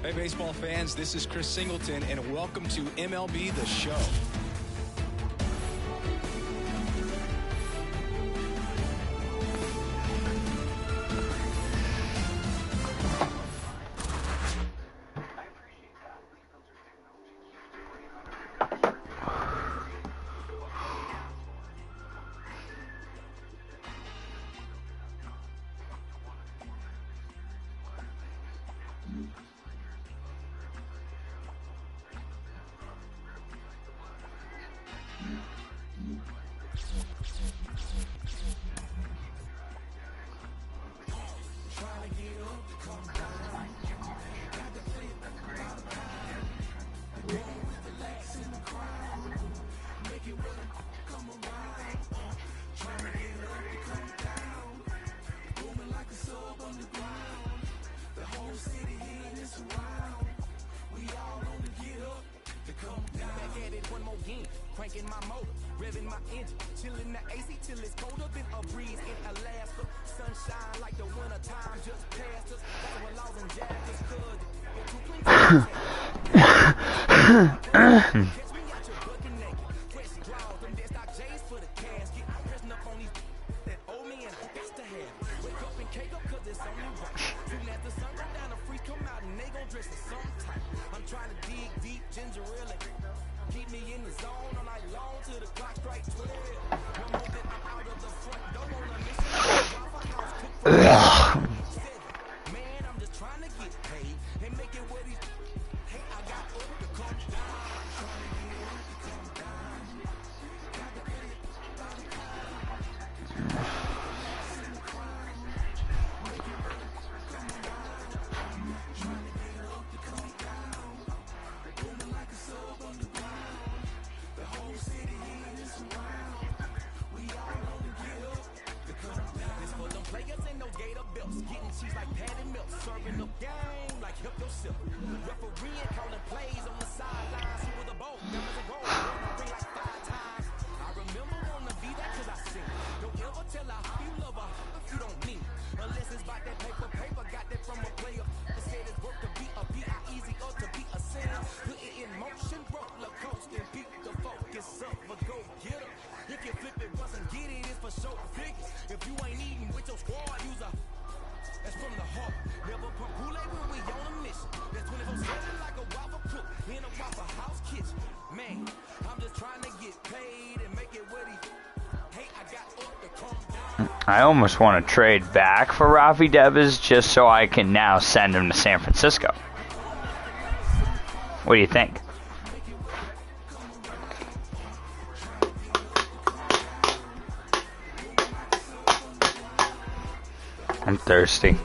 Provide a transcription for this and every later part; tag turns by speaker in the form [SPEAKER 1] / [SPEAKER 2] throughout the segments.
[SPEAKER 1] Hey, baseball fans, this is Chris Singleton, and welcome to MLB The Show.
[SPEAKER 2] Cranking my motor, revving my engine, chilling the AC till it's colder than a breeze in Alaska. Sunshine like the winter time just passed us. Following laws and jazz just cause you're too clean to catch me out your bucket naked. Fresh draws, them dead stock J's for the casket. Pressing up on these that old men got to have. Wake up and cake up cause it's only right. Soon as the sun go down, the freeze come out and they gon' dress in some type. I'm trying to dig deep, ginger ale. Keep me in the zone all night long till the clock strikes 12. One more that I'm out of the front door on a mission. Man, I'm just trying to get paid and make it what he's. Hey, I got up to come down. Trying to get up to come down. Got to get it by the time. In the crime. Make it work, come around. Trying to get up to come down. Booming like a sub on the ground. The whole city is around. We all want to get up to come down. This for them players in those gator belts. Getting cheese like patty milk. Serving up game like help yourself. Referee calling plays on the sidelines. Who was the bowl? There was a goal. Bring like 5 times. I remember wanna be that cause I sing. Don't ever tell her how you love her if you don't mean it. Unless it's about that paper. Got that from a player. That said it's work to be a B.I. easy or to be a sinner. Put it in motion, roller coaster, beat the focus up, but go get her. If you flip it once and get it, it's for show figures. If you ain't eating with your squad, use a. That's from the heart. Never put Kool-Aid when we on a mission. That's 24/7 like a waffle cook in a proper house kitchen. Man, I'm just trying to get paid and make it what he. Hey, I got up to come down.
[SPEAKER 3] I almost want to trade back for Rafi Devers just so I can now send him to San Francisco. What do you think? I'm thirsty.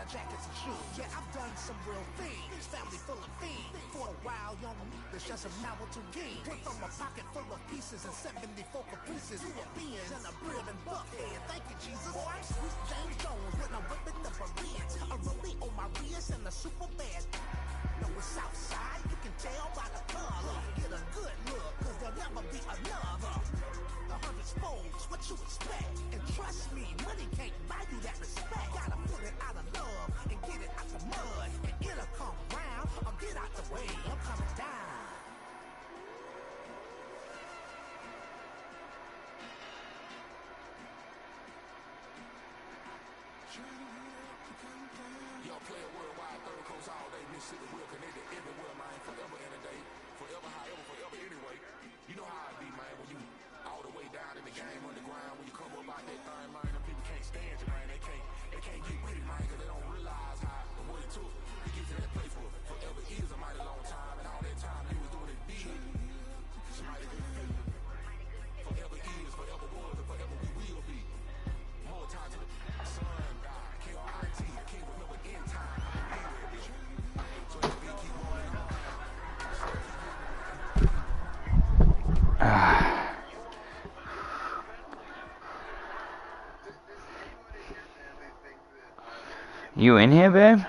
[SPEAKER 2] Jackets and shoes. Yeah, I've done some real things. Family full of fiends. For a while, young, there's just a novel to gain. Went from a pocket full of pieces and 74 caprices to a Benz and a Brill and Buckhead. Thank you, Jesus. Boy, I'm sweet James Jones when I'm whipping the Bereans. A rollie on my wrist and a super bad. No, it's outside. You can tell by the color. Get a good look, cause there'll never be another. 100 folds, what you expect? And trust me, money can't buy you that respect. Gotta put it out of love and get it out the mud. And it'll come round or get out the way. I'm coming down.
[SPEAKER 4] Y'all play a worldwide third coast all day. Mississippi will connect it everywhere, man. Forever and a day. Forever, however, forever anyway. You know how it be, man, when you all the way down in the game underground, when you come up out that thing, man, them people can't stand you, man. They can't get with it, man, because they don't realize how and what it took to get to that place where forever is a mighty long time, and all that time you was doing it big. It's a mighty good feeling. Forever is, forever was, and forever we will be. More time to the sun, God, K-R-I-T, I can't remember in time. So that beat keep rolling on.
[SPEAKER 3] You in here, babe?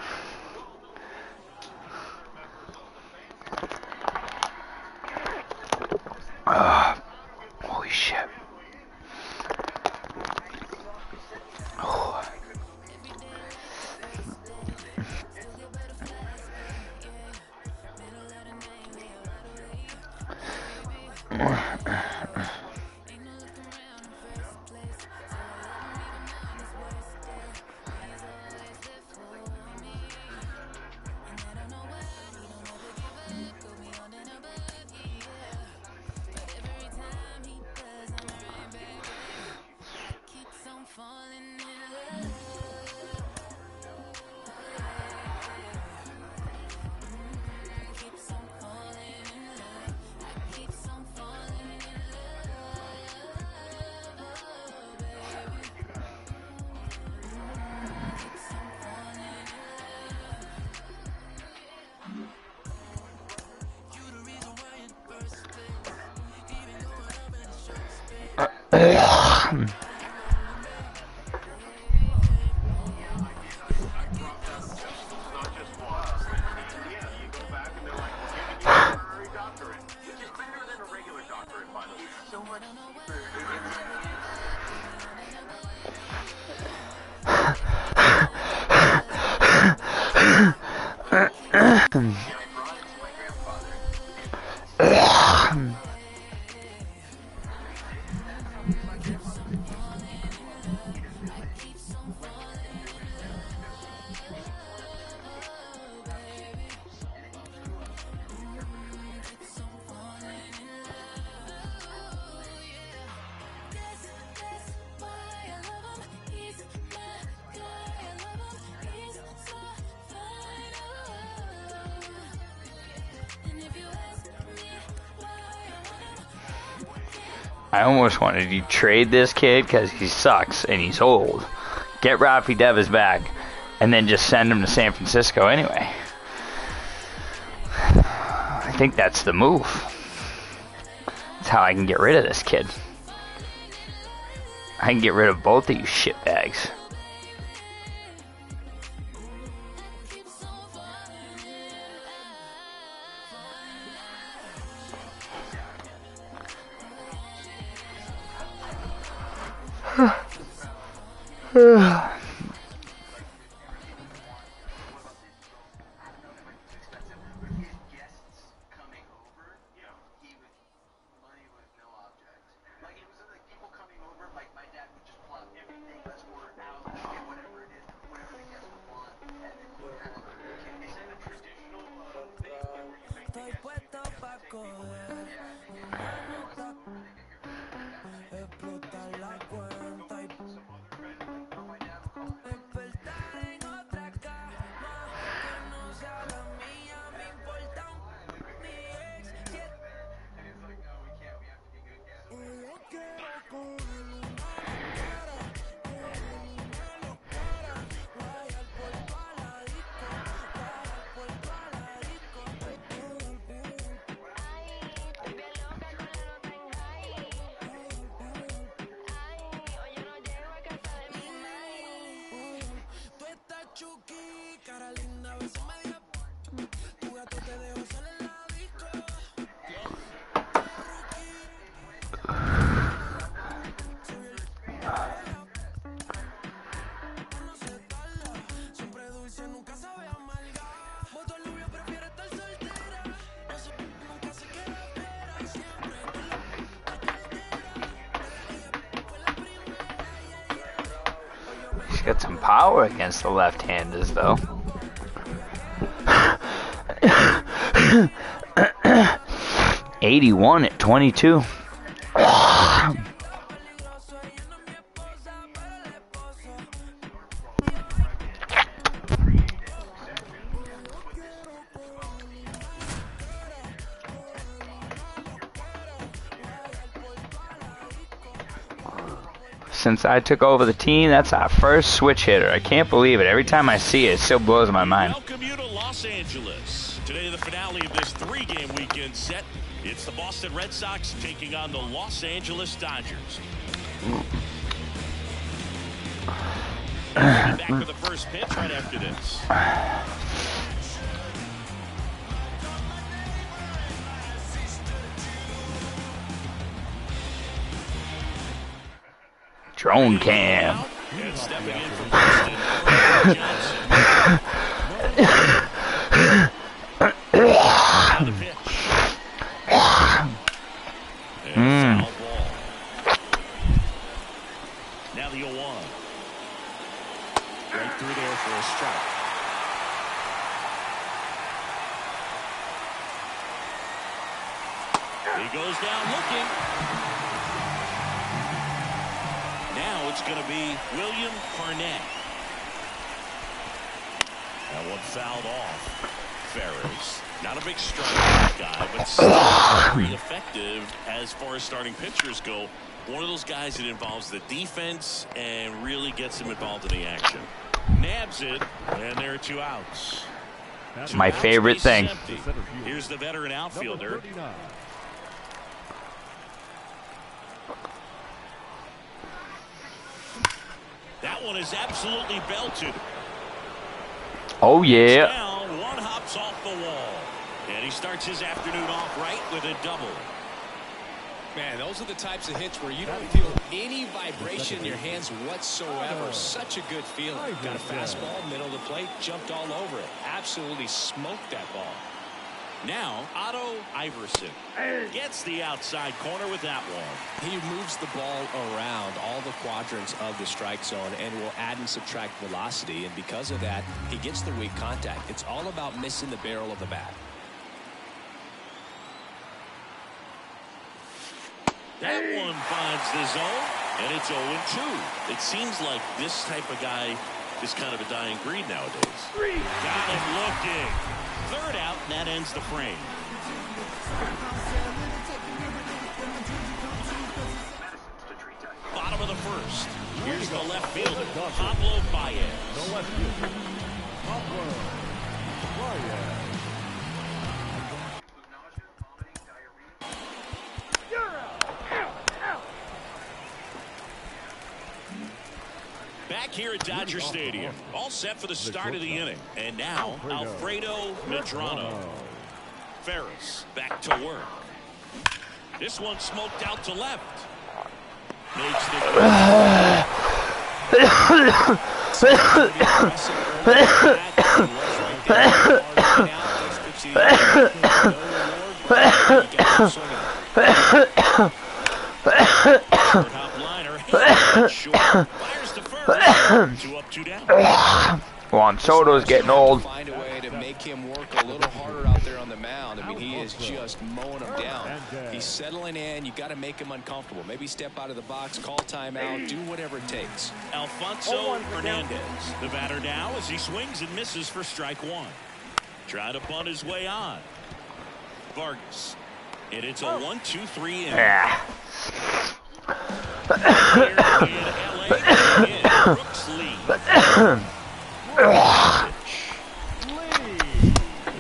[SPEAKER 3] I almost wanted to trade this kid because he sucks and he's old. Get Rafi Devers back and then just send him to San Francisco anyway. I think that's the move. That's how I can get rid of this kid. I can get rid of both of you shitbags. He's got some power against the left-handers, though. '81 at 22. Since I took over the team, that's our first switch hitter. I can't believe it. Every time I see it, it still blows my mind.
[SPEAKER 5] Welcome you to Los Angeles. Today, the finale of this three-game weekend set. It's the Boston Red Sox taking on the Los Angeles Dodgers. Back for the first pitch right after this.
[SPEAKER 3] Drone cam.
[SPEAKER 5] And stepping in from Boston, Johnson. Now the pitch. And foul ball. Now the 0-1. Right through there for a strike. He goes down looking. Now it's going to be William Harnett. That one fouled off. Ferris, not a big strike guy, but still very effective as far as starting pitchers go. One of those guys that involves the defense and really gets them involved in the action. Nabs it, and there are 2 outs.
[SPEAKER 3] My favorite thing.
[SPEAKER 5] Here's the veteran outfielder. That one is absolutely belted.
[SPEAKER 3] Oh, yeah.
[SPEAKER 5] Down, one hops off the wall. And he starts his afternoon off right with a double.
[SPEAKER 1] Man, those are the types of hits where you don't feel any vibration in your hands whatsoever. Such a good feeling. Got a fastball, middle of the plate, jumped all over it. Absolutely smoked that ball.
[SPEAKER 5] Now, Otto Iverson gets the outside corner with that one.
[SPEAKER 1] He moves the ball around all the quadrants of the strike zone and will add and subtract velocity. And because of that, he gets the weak contact. It's all about missing the barrel of the bat.
[SPEAKER 5] That one finds the zone, and it's 0-2. It seems like this type of guy is kind of a dying breed nowadays. Got him looking. Third out, and that ends the frame. Bottom of the first. Here's the left fielder, Pablo Baez.
[SPEAKER 6] The left fielder, Pablo Baez.
[SPEAKER 5] Back here at Dodger Stadium, all set for the start of the inning. And now, Alfredo Medrano. Ferris back to work. This one smoked out to left. Makes
[SPEAKER 3] Juan Soto's getting old.
[SPEAKER 1] Find a way to make him work a little harder out there on the mound. I mean, he is just mowing him down. He's settling in. You got to make him uncomfortable. Maybe step out of the box, call timeout, do whatever it takes.
[SPEAKER 5] Alfonso Hernandez, the batter now, as he swings and misses for strike one. Trying to bunt his way on. Vargas. And it's a 1-2-3 inning.
[SPEAKER 3] Yeah.
[SPEAKER 5] Here in LA, Brooks lead.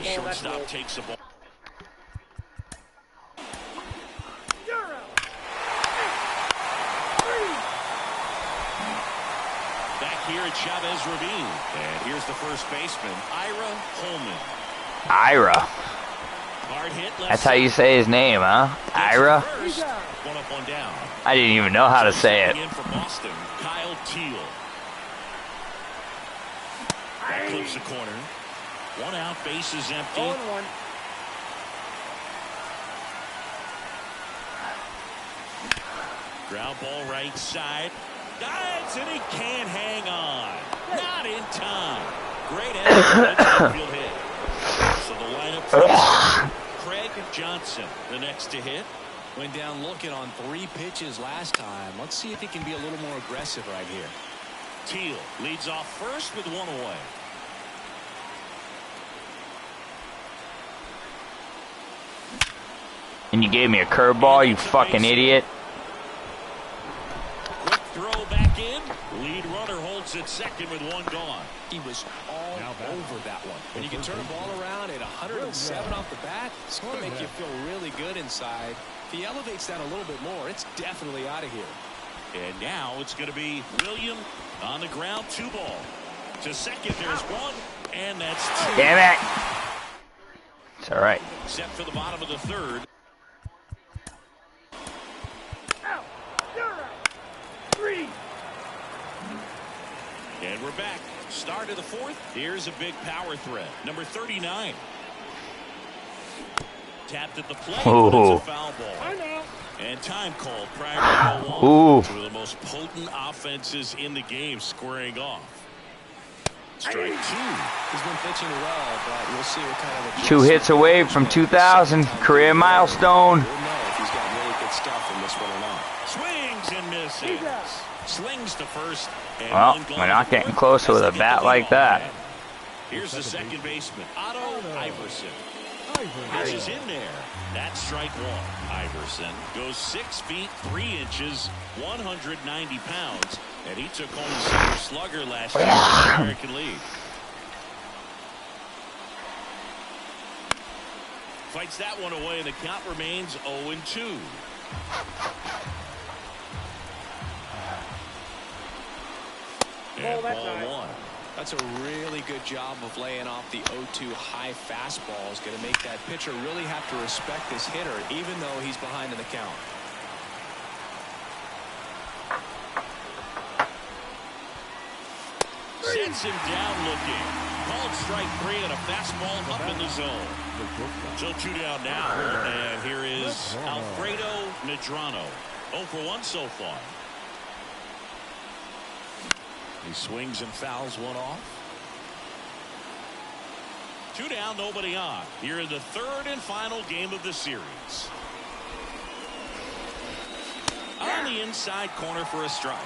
[SPEAKER 5] Shortstop takes the ball. Back here at Chavez Ravine. And here's the first baseman, Ira Holman.
[SPEAKER 3] Ira.
[SPEAKER 5] Hard hit left.
[SPEAKER 3] That's how you say his name, huh? Ira?
[SPEAKER 5] First, one up, one down.
[SPEAKER 3] I didn't even know how to say it.
[SPEAKER 5] In for Boston, Kyle Teal. That clips the corner. One out, base is empty.
[SPEAKER 6] 0-1.
[SPEAKER 5] Ground ball right side. Dives and he can't hang on. Not in time. Great outfield hit. So the lineup for Craig Johnson, the next to hit.
[SPEAKER 1] Went down looking on 3 pitches last time. Let's see if he can be a little more aggressive right here.
[SPEAKER 5] Teal leads off first with one away.
[SPEAKER 3] And you gave me a curveball, you fucking idiot.
[SPEAKER 5] Quick throw back in. Lead runner holds at second with one gone.
[SPEAKER 1] He was all over that one. When you can turn the ball around at 107 off the bat, it's going to make you feel really good inside. If he elevates that a little bit more, it's definitely out of here.
[SPEAKER 5] And now it's going to be William on the ground, 2 ball. To second, there's one, and that's 2.
[SPEAKER 3] Damn it. It's all right.
[SPEAKER 5] Set for the bottom of the third. And we're back. Start of the fourth. Here's a big power threat. Number 39. Tapped at the plate, but it's a foul ball. And time called prior to 0-1. Two of the most potent offenses in the game squaring off. Strike 2.
[SPEAKER 1] He's been pitching well, but we'll see what kind of
[SPEAKER 3] 2 hits away from 2,000. Career milestone.
[SPEAKER 1] We'll know if he's got really good stuff in this one or not.
[SPEAKER 5] Swings and misses. Slings to first. And
[SPEAKER 3] Well, we're not getting closer with a bat like that.
[SPEAKER 5] Here's the second baseman, Otto Iverson. This is in there. That's strike 1. Iverson goes 6 feet 3 inches, 190 pounds, and he took home the Silver Slugger last year in the American League. Fights that one away, and the count remains 0-2. And ball 1.
[SPEAKER 1] That's a really good job of laying off the 0-2 high fastball. Is going to make that pitcher really have to respect this hitter, even though he's behind in the count.
[SPEAKER 5] Sets him down looking. Called strike 3 and a fastball up in the zone. So 2 down now, and here is Alfredo Medrano. 0 for 1 so far. He swings and fouls one off. 2 down, nobody on. Here in the 3rd and final game of the series. On the inside corner for a strike.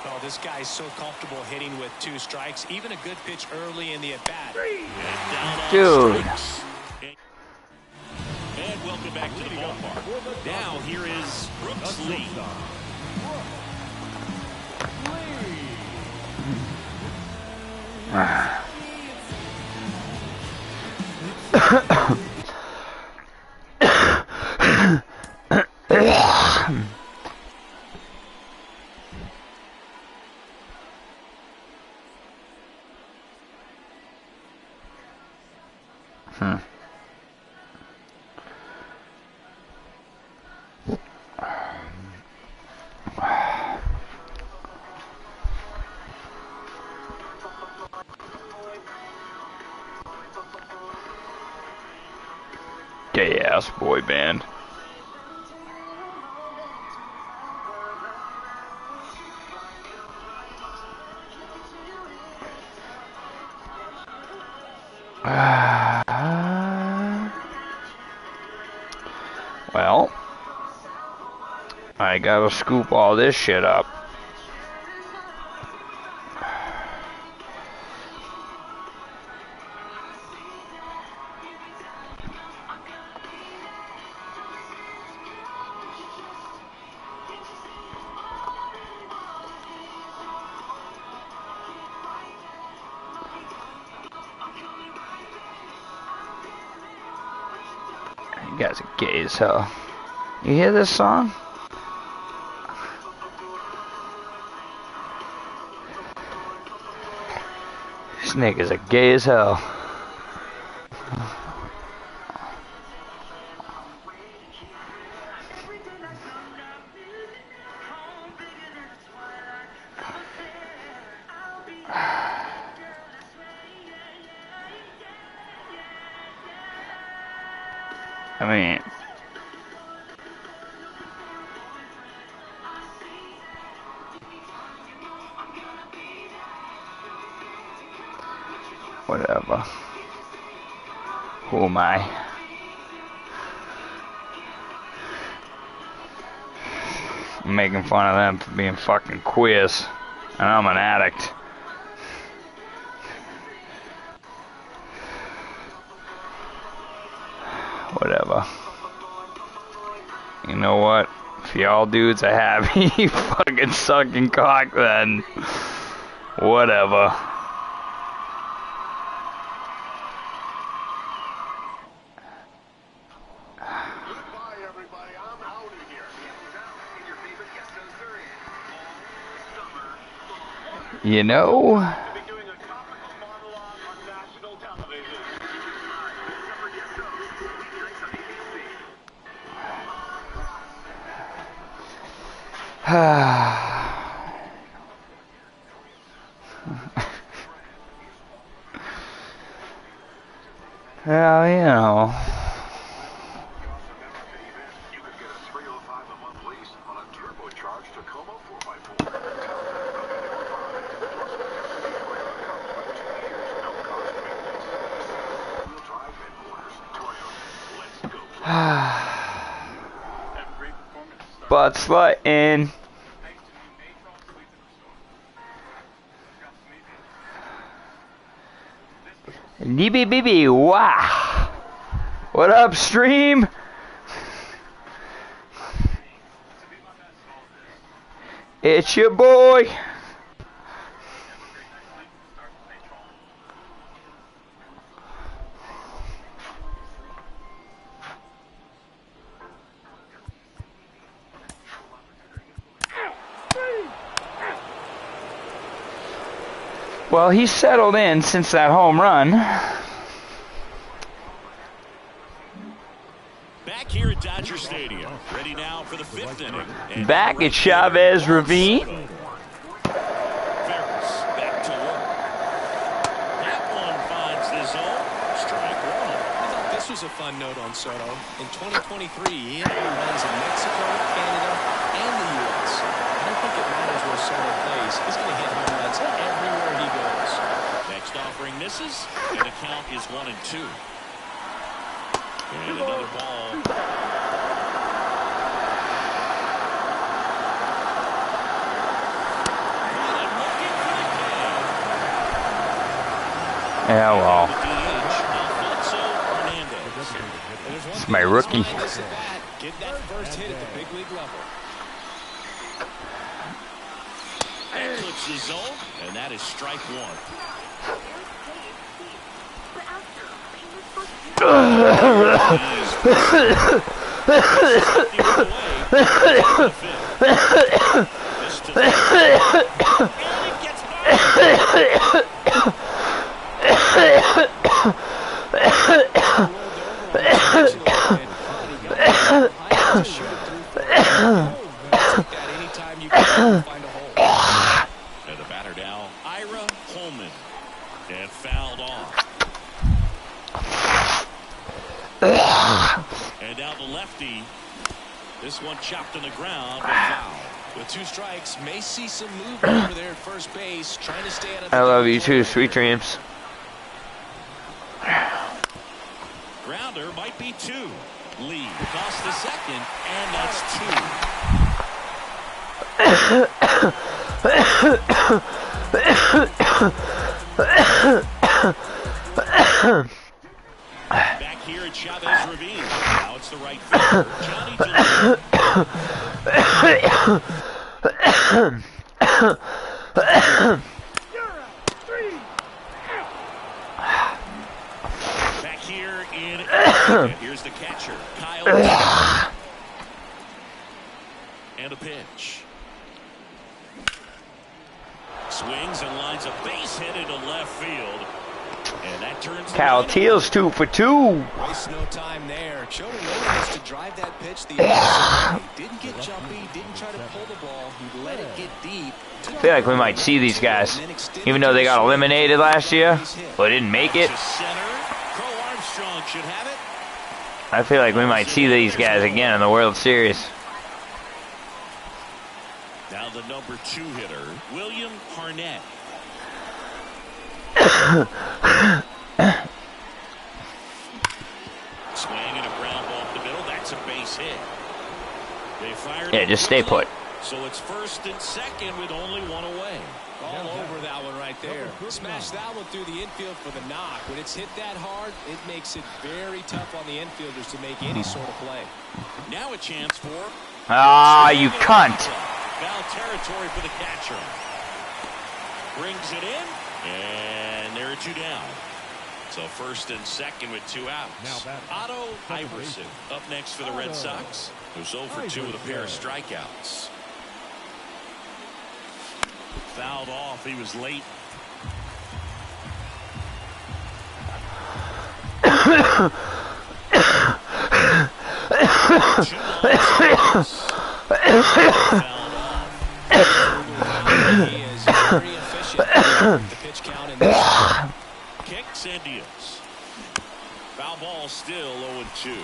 [SPEAKER 1] Oh, this guy's so comfortable hitting with 2 strikes. Even a good pitch early in the at-bat.
[SPEAKER 3] Dude.
[SPEAKER 5] And welcome back to the ballpark. Now here is Brooks Lee.
[SPEAKER 3] Gay ass boy band. Well, I gotta scoop all this shit up. You guys are gay as hell. You hear this song? These niggas are gay as hell. I mean, whatever. Who am I? I'm making fun of them for being fucking queers, and I'm an addict. Whatever. You know what? If y'all dudes are happy fucking sucking cock, then whatever.
[SPEAKER 4] Goodbye, everybody. I'm out of here.
[SPEAKER 3] You know?
[SPEAKER 4] Be doing a topical monologue on national television.
[SPEAKER 3] Well, you know.
[SPEAKER 4] You could get a $305 a month lease on a turbocharged Camo 4x4.
[SPEAKER 3] Butt slutting. Dee-bee-bee-bee, wow. What up, stream? It's your boy. Well, he's settled in since that home run.
[SPEAKER 5] Back here at Dodger Stadium, ready now for the 5th inning. And
[SPEAKER 3] Back at Chavez Ravine.
[SPEAKER 5] Ferris back to work. That one finds the zone. Strike one.
[SPEAKER 1] I thought this was a fun note on Soto. In 2023, he hit home runs in Mexico, Canada, and the U.S. I don't think it matters where Soto plays. He's going to hit home runs everywhere he goes.
[SPEAKER 5] Next offering misses, and the count is 1-2. And another ball.
[SPEAKER 3] Yeah, well. It's my rookie.
[SPEAKER 1] Get that first hit at the big league level.
[SPEAKER 5] That clips the zone, and that is strike one. And the batter now, Ira Holman, and fouled off. And now the lefty. This one chopped on the ground, but foul.
[SPEAKER 1] With 2 strikes, may see some movement over there at first base, trying to stay out of the
[SPEAKER 3] I love you too, sweet dreams.
[SPEAKER 5] Grounder might be 2. Lee cost the second, and that's 2. Back here at Chavez Ravine. Now it's the right fielder, Johnny DeLeo. Back here in. Here's the catcher, Kyle. And a pitch. Swings and lines a base hit into left field. And that turns
[SPEAKER 3] Cal Teal's 2 for 2.
[SPEAKER 1] Waste no time there. Showed a willingness to drive that pitch the opposite way. Didn't get jumpy, didn't try to pull the ball. He let it get deep.
[SPEAKER 3] I feel like we might see these guys, even though they got eliminated last year, but didn't make it. I feel like we might see these guys again in the World Series.
[SPEAKER 5] Now the number 2 hitter, William Harnett. Swing and a ground ball up the middle. That's a base hit. They fired.
[SPEAKER 3] Yeah, just stay put.
[SPEAKER 5] So it's first and second with only 1 away.
[SPEAKER 1] All over that one right there. Smash that one through the infield for the knock. When it's hit that hard, it makes it very tough on the infielders to make any sort of play.
[SPEAKER 5] Now a chance for.
[SPEAKER 3] Ah, you cunt.
[SPEAKER 5] Foul territory for the catcher. Brings it in, and there are 2 down. So first and second with 2 outs. Otto Iverson up next for the Red Sox, who's 0 for 2 with a pair of strikeouts. Fouled off. He was late.
[SPEAKER 1] He is very efficient with the pitch count in this one.
[SPEAKER 5] Kicks and deals. Foul ball still 0-2.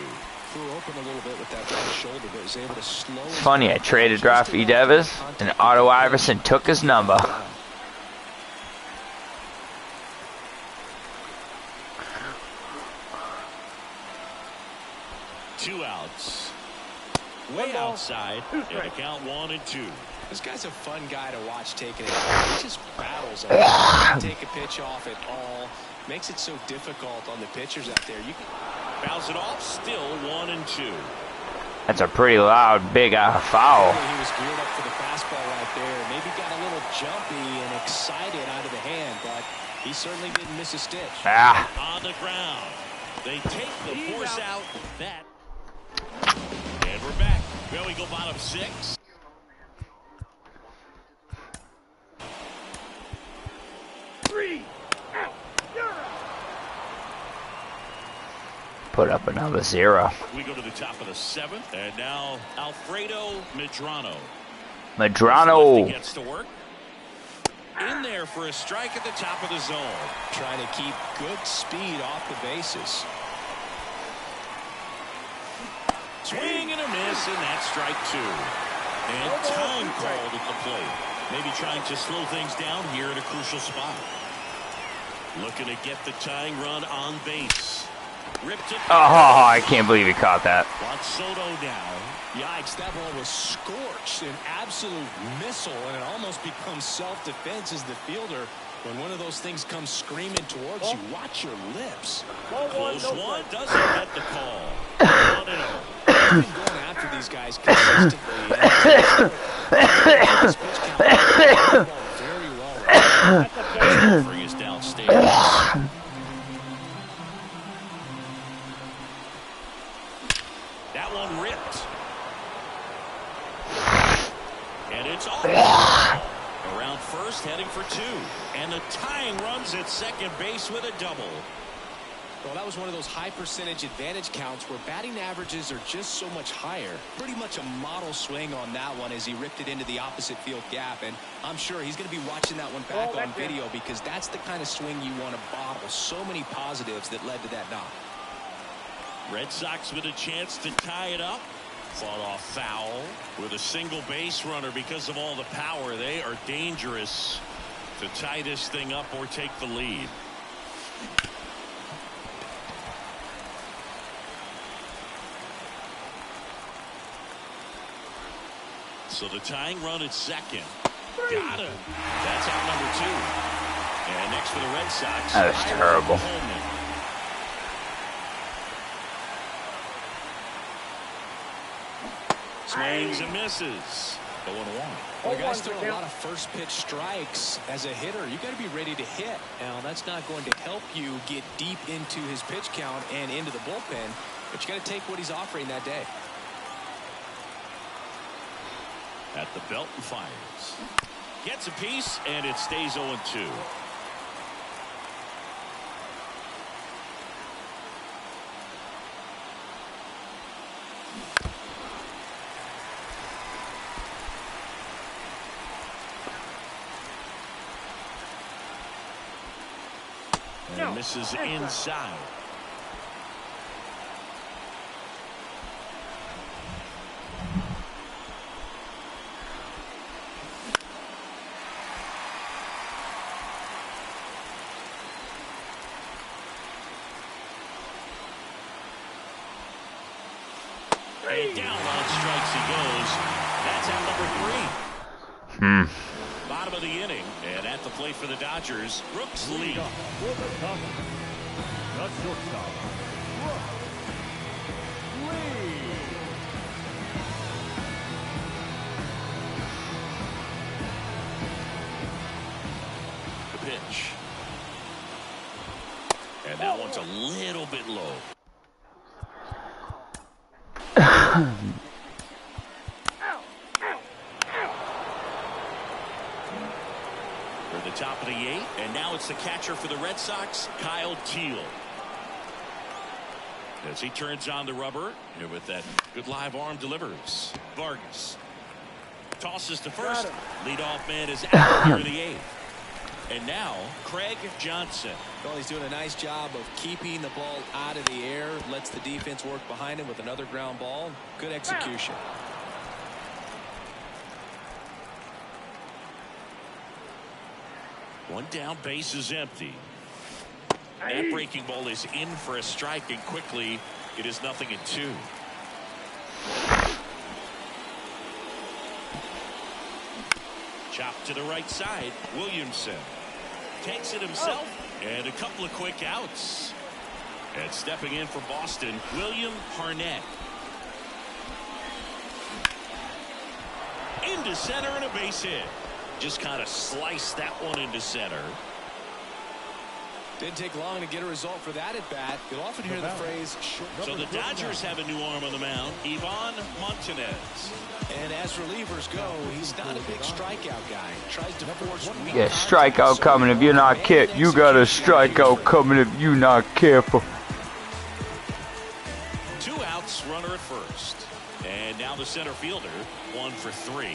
[SPEAKER 1] Threw open a little bit with that right shoulder, but was able to slow.
[SPEAKER 3] It's funny, I traded Rafi Devers, and Otto Iverson took his number.
[SPEAKER 5] Two outs. Way outside. And the count 1-2.
[SPEAKER 1] This guy's a fun guy to watch taking it. He just battles. Doesn't take a pitch off at all. Makes it so difficult on the pitchers out there. You can
[SPEAKER 5] bounce it off. Still 1-2.
[SPEAKER 3] That's a pretty loud, big foul.
[SPEAKER 1] He was geared up for the fastball right there. Maybe got a little jumpy and excited out of the hand, but he certainly didn't miss a stitch.
[SPEAKER 3] Ah.
[SPEAKER 5] On the ground. They take the force out. That. And we're back. Well, we go bottom 6.
[SPEAKER 3] Put up another 0.
[SPEAKER 5] We go to the top of the 7th, and now Alfredo Medrano.
[SPEAKER 3] Medrano.
[SPEAKER 5] Gets to work. In there for a strike at the top of the zone.
[SPEAKER 1] Trying to keep good speed off the bases.
[SPEAKER 5] Swing and a miss, and that's strike 2. And time called at the plate. Maybe trying to slow things down here at a crucial spot. Looking to get the tying run on base. Ripped it.
[SPEAKER 3] Oh, I can't believe he caught that.
[SPEAKER 5] Got Soto down.
[SPEAKER 1] Yikes, that ball was scorched, an absolute missile, and it almost becomes self-defense as the fielder. When one of those things comes screaming towards you, watch your lips.
[SPEAKER 5] Close one, doesn't get the call. 1-0.
[SPEAKER 1] He's been going after these guys consistently. Very well.
[SPEAKER 5] Bring us downstairs. That one ripped. And it's off. Around first, heading for 2. And the tying runs at second base with a double.
[SPEAKER 1] Well, that was one of those high percentage advantage counts where batting averages are just so much higher. Pretty much a model swing on that one as he ripped it into the opposite field gap. And I'm sure he's going to be watching that one back on video because that's the kind of swing you want to bottle. So many positives that led to that knock.
[SPEAKER 5] Red Sox with a chance to tie it up. Fought off foul with a single base runner because of all the power. They are dangerous to tie this thing up or take the lead. So the tying run at second. Got him. That's out number 2. And next for the Red Sox.
[SPEAKER 3] That was terrible.
[SPEAKER 5] Swings and misses. 0-1.
[SPEAKER 1] Well, the guy's throwing a lot of first pitch strikes as a hitter. You got to be ready to hit. Now, that's not going to help you get deep into his pitch count and into the bullpen, but you got to take what he's offering that day.
[SPEAKER 5] At the belt and fires. Gets a piece, and it stays 0-2. And misses inside. And down on strikes he goes. That's out number 3. Bottom of the inning, and at the plate for the Dodgers, Brooks Lee. The pitch. And that one's a little bit low. For the top of the 8th, and now it's the catcher for the Red Sox, Kyle Teal. As he turns on the rubber, and with that good live arm delivers. Vargas tosses to first. Leadoff man is out here in the 8th. And now, Craig Johnson.
[SPEAKER 1] Well, he's doing a nice job of keeping the ball out of the air. Lets the defense work behind him with another ground ball. Good execution.
[SPEAKER 5] One down, base is empty. That breaking ball is in for a strike, and quickly it is 0-2. Chop to the right side. Williamson takes it himself, and a couple of quick outs. And stepping in for Boston, William Harnett. Into center and a base hit. Just kind of sliced that one into center.
[SPEAKER 1] Didn't take long to get a result for that at bat. You'll often hear the phrase short.
[SPEAKER 5] So the Dodgers have a new arm on the mound, Ivan Montanez.
[SPEAKER 1] And as relievers go, he's not a big strikeout guy. Tries to force weak
[SPEAKER 3] Yeah, strikeout coming if you're not careful. You got a strikeout coming if you're not careful.
[SPEAKER 5] base runner at first. And now the center fielder, 1 for 3.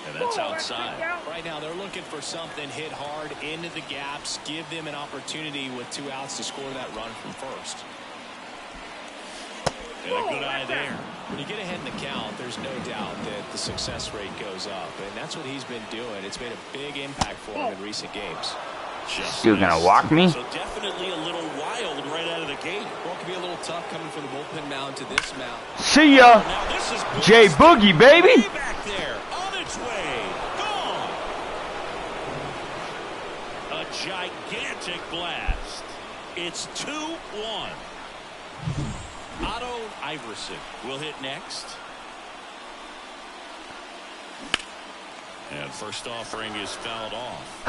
[SPEAKER 5] And that's outside.
[SPEAKER 1] Right now they're looking for something, hit hard into the gaps, give them an opportunity with 2 outs to score that run from first.
[SPEAKER 5] And a good eye there.
[SPEAKER 1] When you get ahead in the count, there's no doubt that the success rate goes up, and that's what he's been doing. It's made a big impact for him in recent games.
[SPEAKER 3] You gonna walk me?
[SPEAKER 5] So definitely a little wild right out of the gate.
[SPEAKER 1] Well, it can be a little tough coming from the bullpen mound to this mound.
[SPEAKER 3] See ya,
[SPEAKER 5] Now this is
[SPEAKER 3] Jay Boogie, baby.
[SPEAKER 5] way back there, on its way, gone. A gigantic blast. It's 2-1. Otto Iverson will hit next. And first offering is fouled off.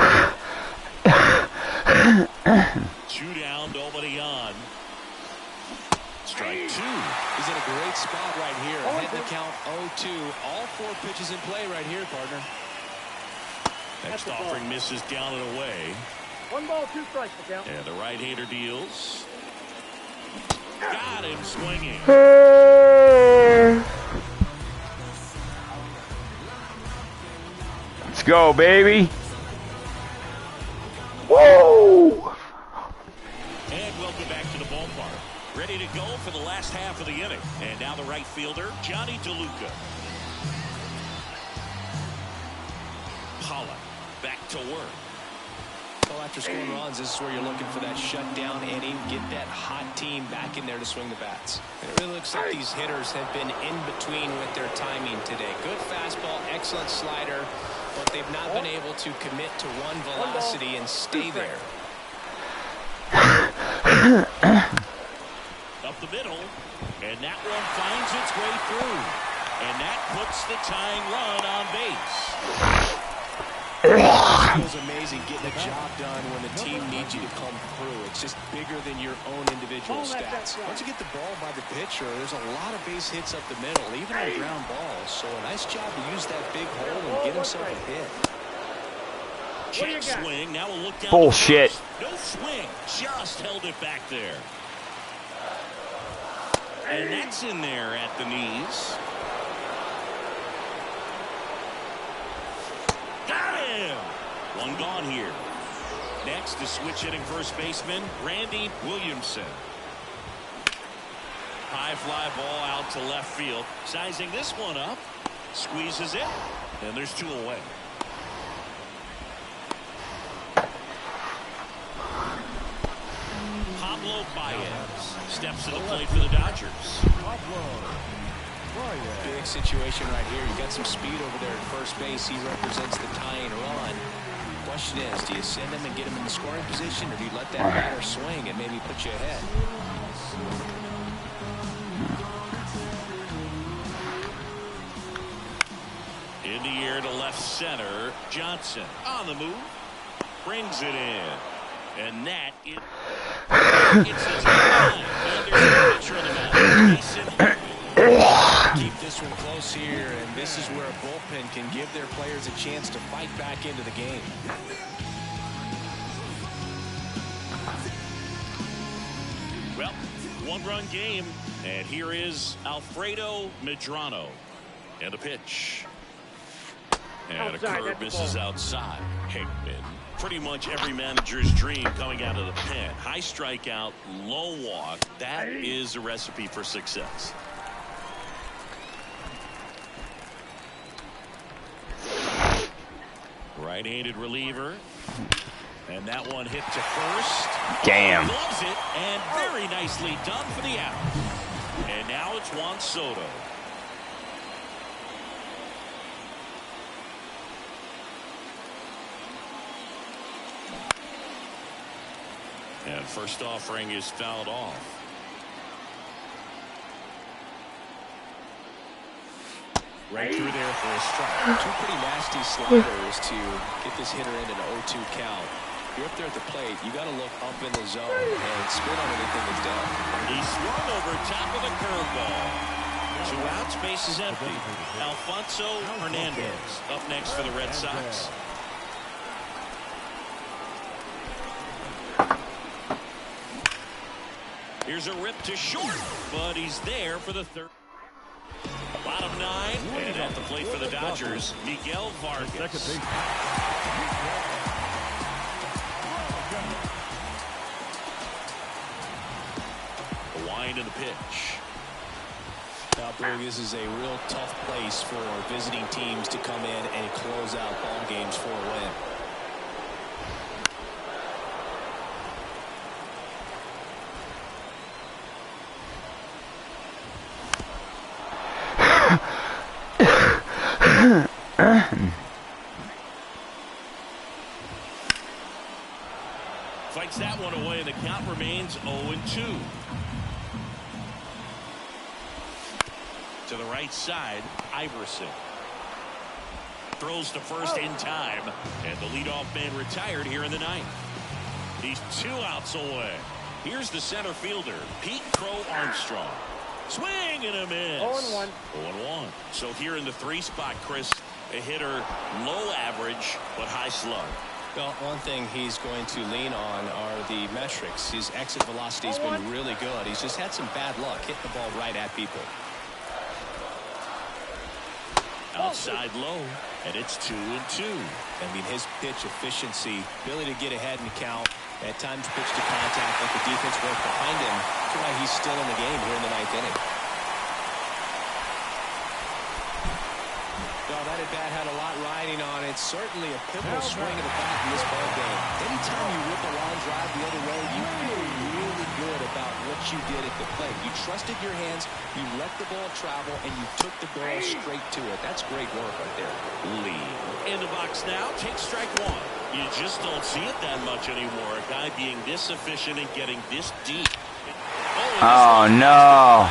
[SPEAKER 5] 2 down, nobody on. Strike 2.
[SPEAKER 1] He's in a great spot right here. Ahead in the count 0-2. All 4 pitches in play right here, partner.
[SPEAKER 5] Next offering misses down and away.
[SPEAKER 6] 1 ball, 2 strikes, the count.
[SPEAKER 5] And the right-hander deals. Got him swinging.
[SPEAKER 3] Let's go, baby. Whoa!
[SPEAKER 5] And welcome back to the ballpark. Ready to go for the last half of the inning. And now the right fielder, Johnny DeLuca. Pollock back to work.
[SPEAKER 1] Well, after scoring runs, this is where you're looking for that shutdown inning, get that hot team back in there to swing the bats. It really looks like these hitters have been in between with their timing today. Good fastball, excellent slider, but they've not been able to commit to one velocity and stay there.
[SPEAKER 5] Up the middle, and that one finds its way through. And that puts the tying run on base.
[SPEAKER 1] It feels amazing getting a job done when the team needs you to come through. It's just bigger than your own individual stats. Once you get the ball by the pitcher, there's a lot of base hits up the middle, even on ground balls. So a nice job to use that big hole and get himself a hit.
[SPEAKER 5] Check swing. Now we'll look down.
[SPEAKER 3] Bullshit.
[SPEAKER 5] No swing. Just held it back there. And that's in there at the knees. Got him! One gone here. Next is switch hitting first baseman Randy Williamson. High fly ball out to left field. Sizing this one up. Squeezes it. And there's 2 away. Pablo Baez steps to the plate for the Dodgers.
[SPEAKER 1] Big situation right here. You got some speed over there at first base. He represents the tying run. Question is, do you send him and get him in the scoring position, or do you let that batter swing and maybe put you ahead?
[SPEAKER 5] In the air to left center. Johnson on the move. Brings it in. And that is it's a tie. And there's a pitcher on the mound. Mason.
[SPEAKER 1] Keep this one close here, and this is where a bullpen can give their players a chance to fight back into the game.
[SPEAKER 5] Well, 1-run game, and here is Alfredo Medrano. And a pitch. And a curve misses outside. Hickman. Pretty much every manager's dream coming out of the pen. High strikeout, low walk. That is a recipe for success. Right-handed reliever. And that one hit to first.
[SPEAKER 3] Damn.
[SPEAKER 5] Gloves it, and very nicely done for the out. And now it's Juan Soto. And first offering is fouled off.
[SPEAKER 1] Right through there for a strike. 2 pretty nasty sliders to get this hitter in an 0-2 count. You're up there at the plate. You got to look up in the zone and spin on anything that's down.
[SPEAKER 5] He swung over top of the curveball. 2 outs, base is empty. Alfonso Hernandez up next for the Red Sox. Here's a rip to short, but he's there for the third. Bottom 9, and at the plate for the Dodgers, Miguel Vargas. The wind and the pitch.
[SPEAKER 1] This is a real tough place for visiting teams to come in and close out ball games for a win.
[SPEAKER 5] Fights that one away, and the count remains 0-2. To the right side, Iverson. Throws to first in time, and the leadoff man retired here in the ninth. He's 2 outs away. Here's the center fielder, Pete Crow Armstrong. Swing and a miss.
[SPEAKER 6] 0-1.
[SPEAKER 5] 0-1. So here in the 3 spot, Chris, a hitter low average but high slug.
[SPEAKER 1] Well, one thing he's going to lean on are the metrics. His exit velocity has been really good. He's just had some bad luck hitting the ball right at people.
[SPEAKER 5] Outside low, and it's 2-2.
[SPEAKER 1] I mean, his pitch efficiency, ability to get ahead and count, at times pitch to contact, let the defense work behind him. That's why he's still in the game here in the 9th inning. Well, that at bat had a lot riding on it. Certainly a pivotal swing of the bat in this ball game. Anytime you rip a line drive the other way, you feel really good about what you did at the plate. You trusted your hands, you let the ball travel, and you took the ball straight to it. That's great work right there.
[SPEAKER 5] Lee in the box now, takes strike 1. You just don't see it that much anymore. A guy being this efficient and getting this deep.
[SPEAKER 3] Oh no.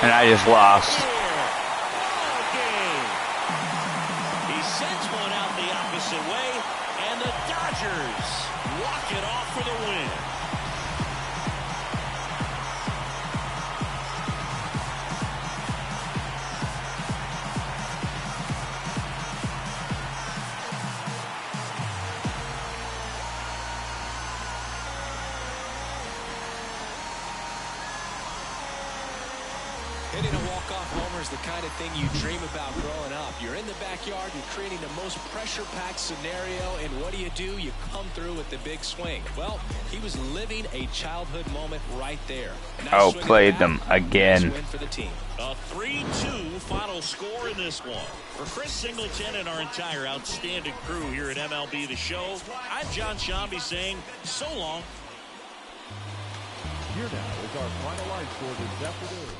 [SPEAKER 3] And I just lost.
[SPEAKER 5] He sends one out the opposite way, and the Dodgers walk it off for the win.
[SPEAKER 1] Hitting a walk-off homer is the kind of thing you dream about growing up. You're in the backyard, you're creating the most pressure-packed scenario, and what do? You come through with the big swing. Well, he was living a childhood moment right there.
[SPEAKER 3] Outplayed them again.
[SPEAKER 1] Nice win for the team.
[SPEAKER 5] A 3-2 final score in this one. For Chris Singleton and our entire outstanding crew here at MLB The Show, I'm John Shambi saying so long.
[SPEAKER 7] Here now is our final line score this afternoon.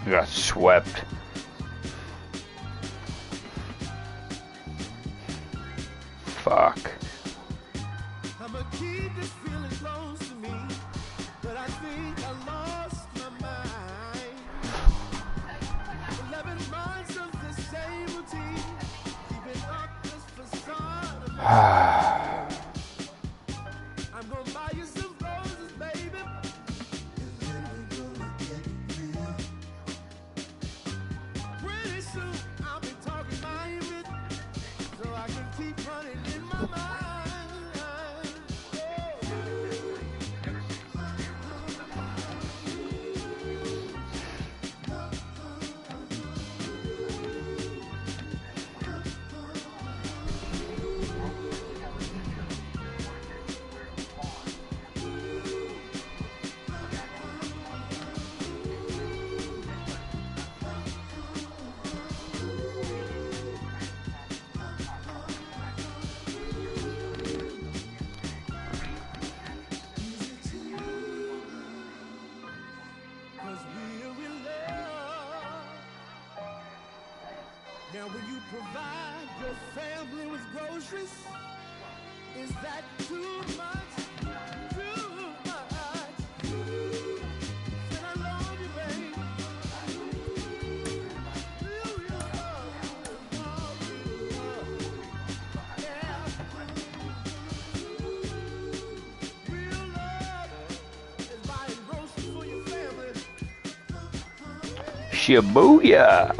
[SPEAKER 3] Got swept. Fuck.
[SPEAKER 2] I'ma keep this feeling close to me, but I think I lost my mind. 11 months of the same routine, keeping up this facade of I'm gonna buy you some roses, baby. And then we're gonna get real. Pretty soon I'll be talking my image, so I can keep running in my mind. Now when you provide your family with groceries, is that too much? Too much? Said I love you, babe. Do you love, yeah.
[SPEAKER 3] Shibuya.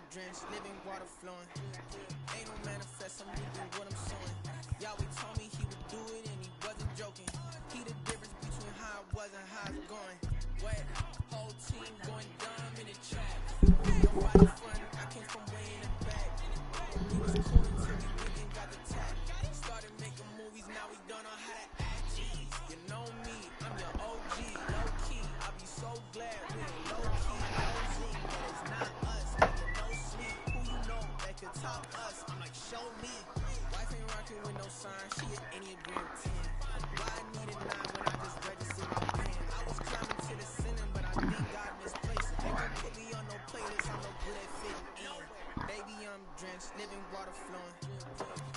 [SPEAKER 2] drenched, living water flowing. Ain't no manifest, I'm reaping what I'm sowing. Yahweh told me he would do it and he wasn't joking. He the difference between how I was and how it's going. Wet, whole team going dumb in the trap. Nobody front, I came from way in the back. We was cool until we went and got the tap. Started making movies, now we don't know how to act. Jeez, you know me, I'm your OG, low key. I'll be so glad we're low key, losing. That it's not us, nigga, no sleep. Who you know that could top us? I'm like, show me. Wife ain't rocking with no sign, she an Enneagram 10. Why I need a 9 when I just registered my pen? I was climbing to the ceiling, but I think God misplaced it. They won't put me on no playlist, I'm no good at fitting in. Baby, I'm drenched, living water flowing.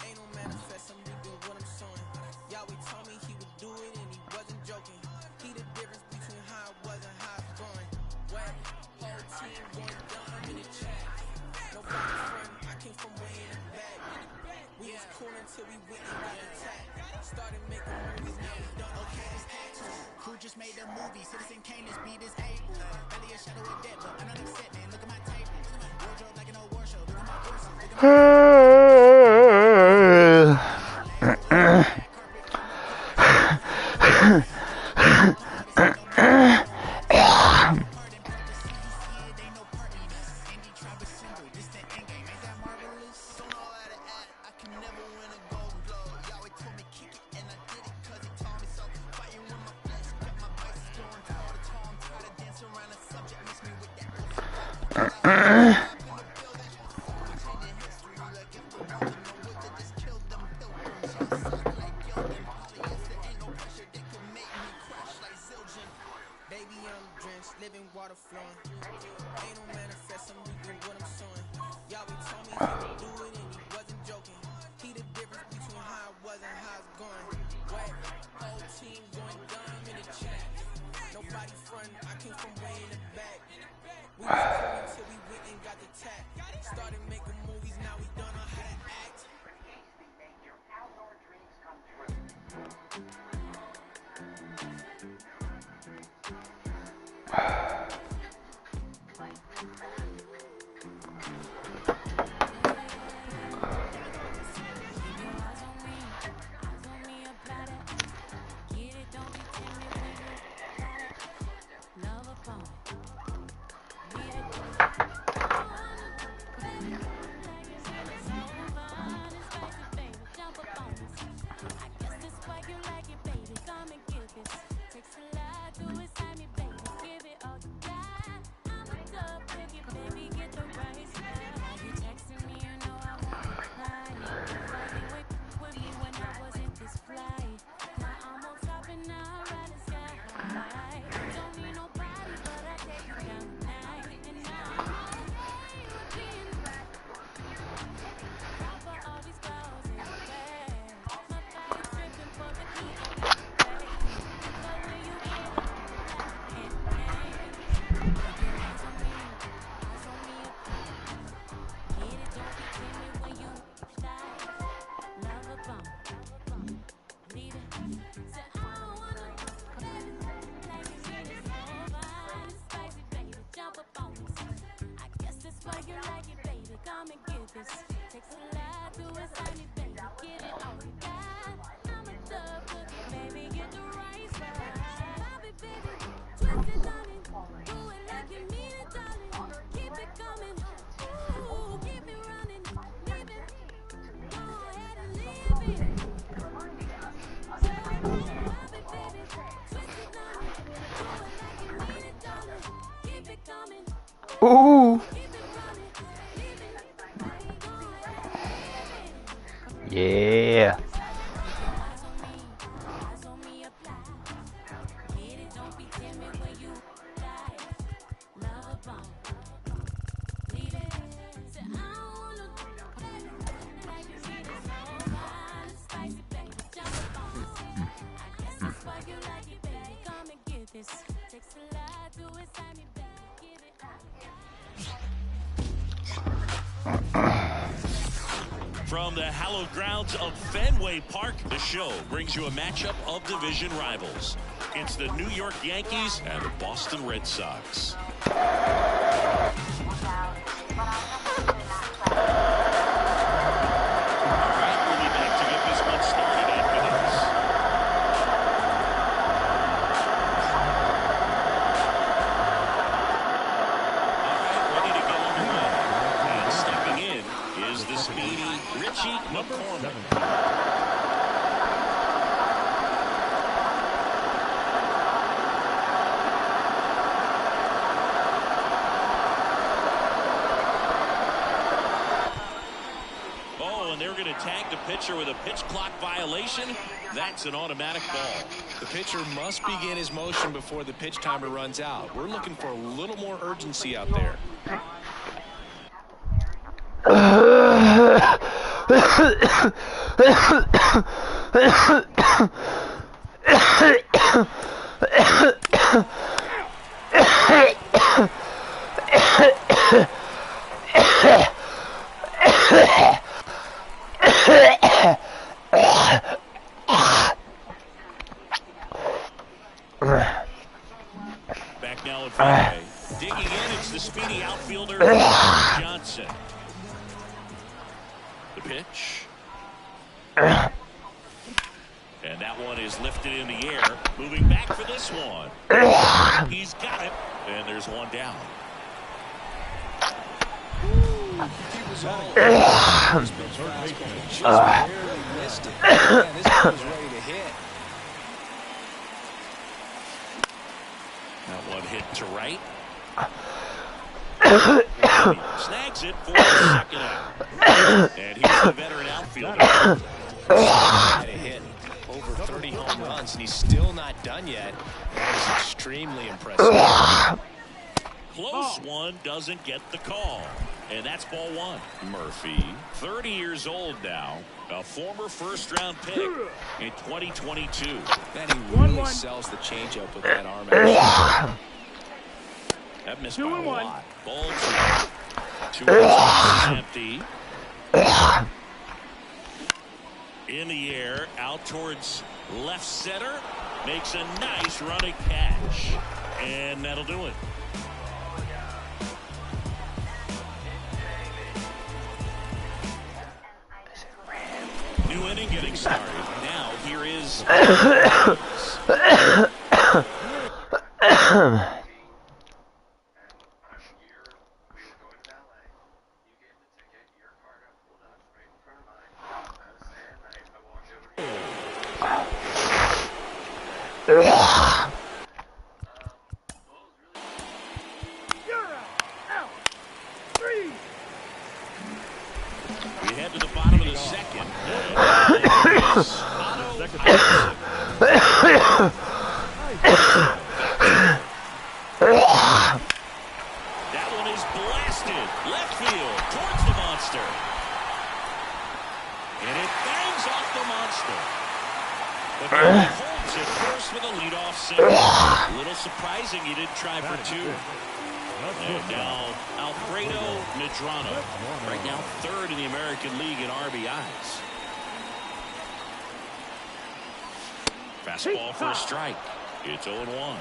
[SPEAKER 2] Ain't no manifest, I'm reaping what I'm sowing. Yahweh told me he would do it and he wasn't joking. He the difference between how I was and how it's going. Wet, whole team going dumb in the chat. Nobody front, I came from way in the back. We was cool until we went and got attacked. Started making movies, now we done okay as actors.
[SPEAKER 8] Who just made the movie? Citizen Kane, this beat is able. Belly a shadow of death, but I'm not accept, man. Look at my table. Wardrobe like an old war show. Look at my horses. Look at
[SPEAKER 2] Baby, I'm drenched, living water flowing. Ain't no manifest, I'm reaping what I'm sowing. Yahweh told me he would do it and he wasn't joking. He the difference between how I was and how it's going. Wet, whole team going dumb in the chat. Nobody front, I came from way in the back. We was cool until we went and got the tap. Started making movies, now we don't know how to act.
[SPEAKER 3] Ooh. Yeah.
[SPEAKER 5] From the hallowed grounds of Fenway Park, the show brings you a matchup of division rivals. It's the New York Yankees and the Boston Red Sox. Archie McCormick. They're going to tag the pitcher with a pitch clock violation. That's an automatic ball.
[SPEAKER 1] The pitcher must begin his motion before the pitch timer runs out. We're looking for a little more urgency out there.
[SPEAKER 5] Back now at Fenway. Digging in, it's the speedy outfielder, Johnson. The pitch. And that one is lifted in the air. Moving back for this one. He's got it. And there's one down.
[SPEAKER 1] He was all just barely missed it. Man, this guy was ready to hit.
[SPEAKER 5] That one hit to right. Snags it for the second out. And here's the veteran outfielder.
[SPEAKER 1] Had a hit over 30 home runs, and he's still not done yet. That is extremely impressive.
[SPEAKER 5] Close one doesn't get the call. And that's ball one. Murphy, 30 years old now, a former first-round pick in 2022.
[SPEAKER 1] Man, he really sells the changeup with that arm action.
[SPEAKER 5] That missed by a lot. Ball two. 2 is empty. In the air, out towards left center. Makes a nice running catch. And that'll do it. New inning getting started. Now here is we head to the bottom of the second. That one is blasted left field towards the monster. And it bangs off the monster. But he holds it first with a leadoff single. A little surprising he didn't try for two. And now Alfredo Medrano, right now third in the American League in RBIs. Fastball for a strike. It's 0-1.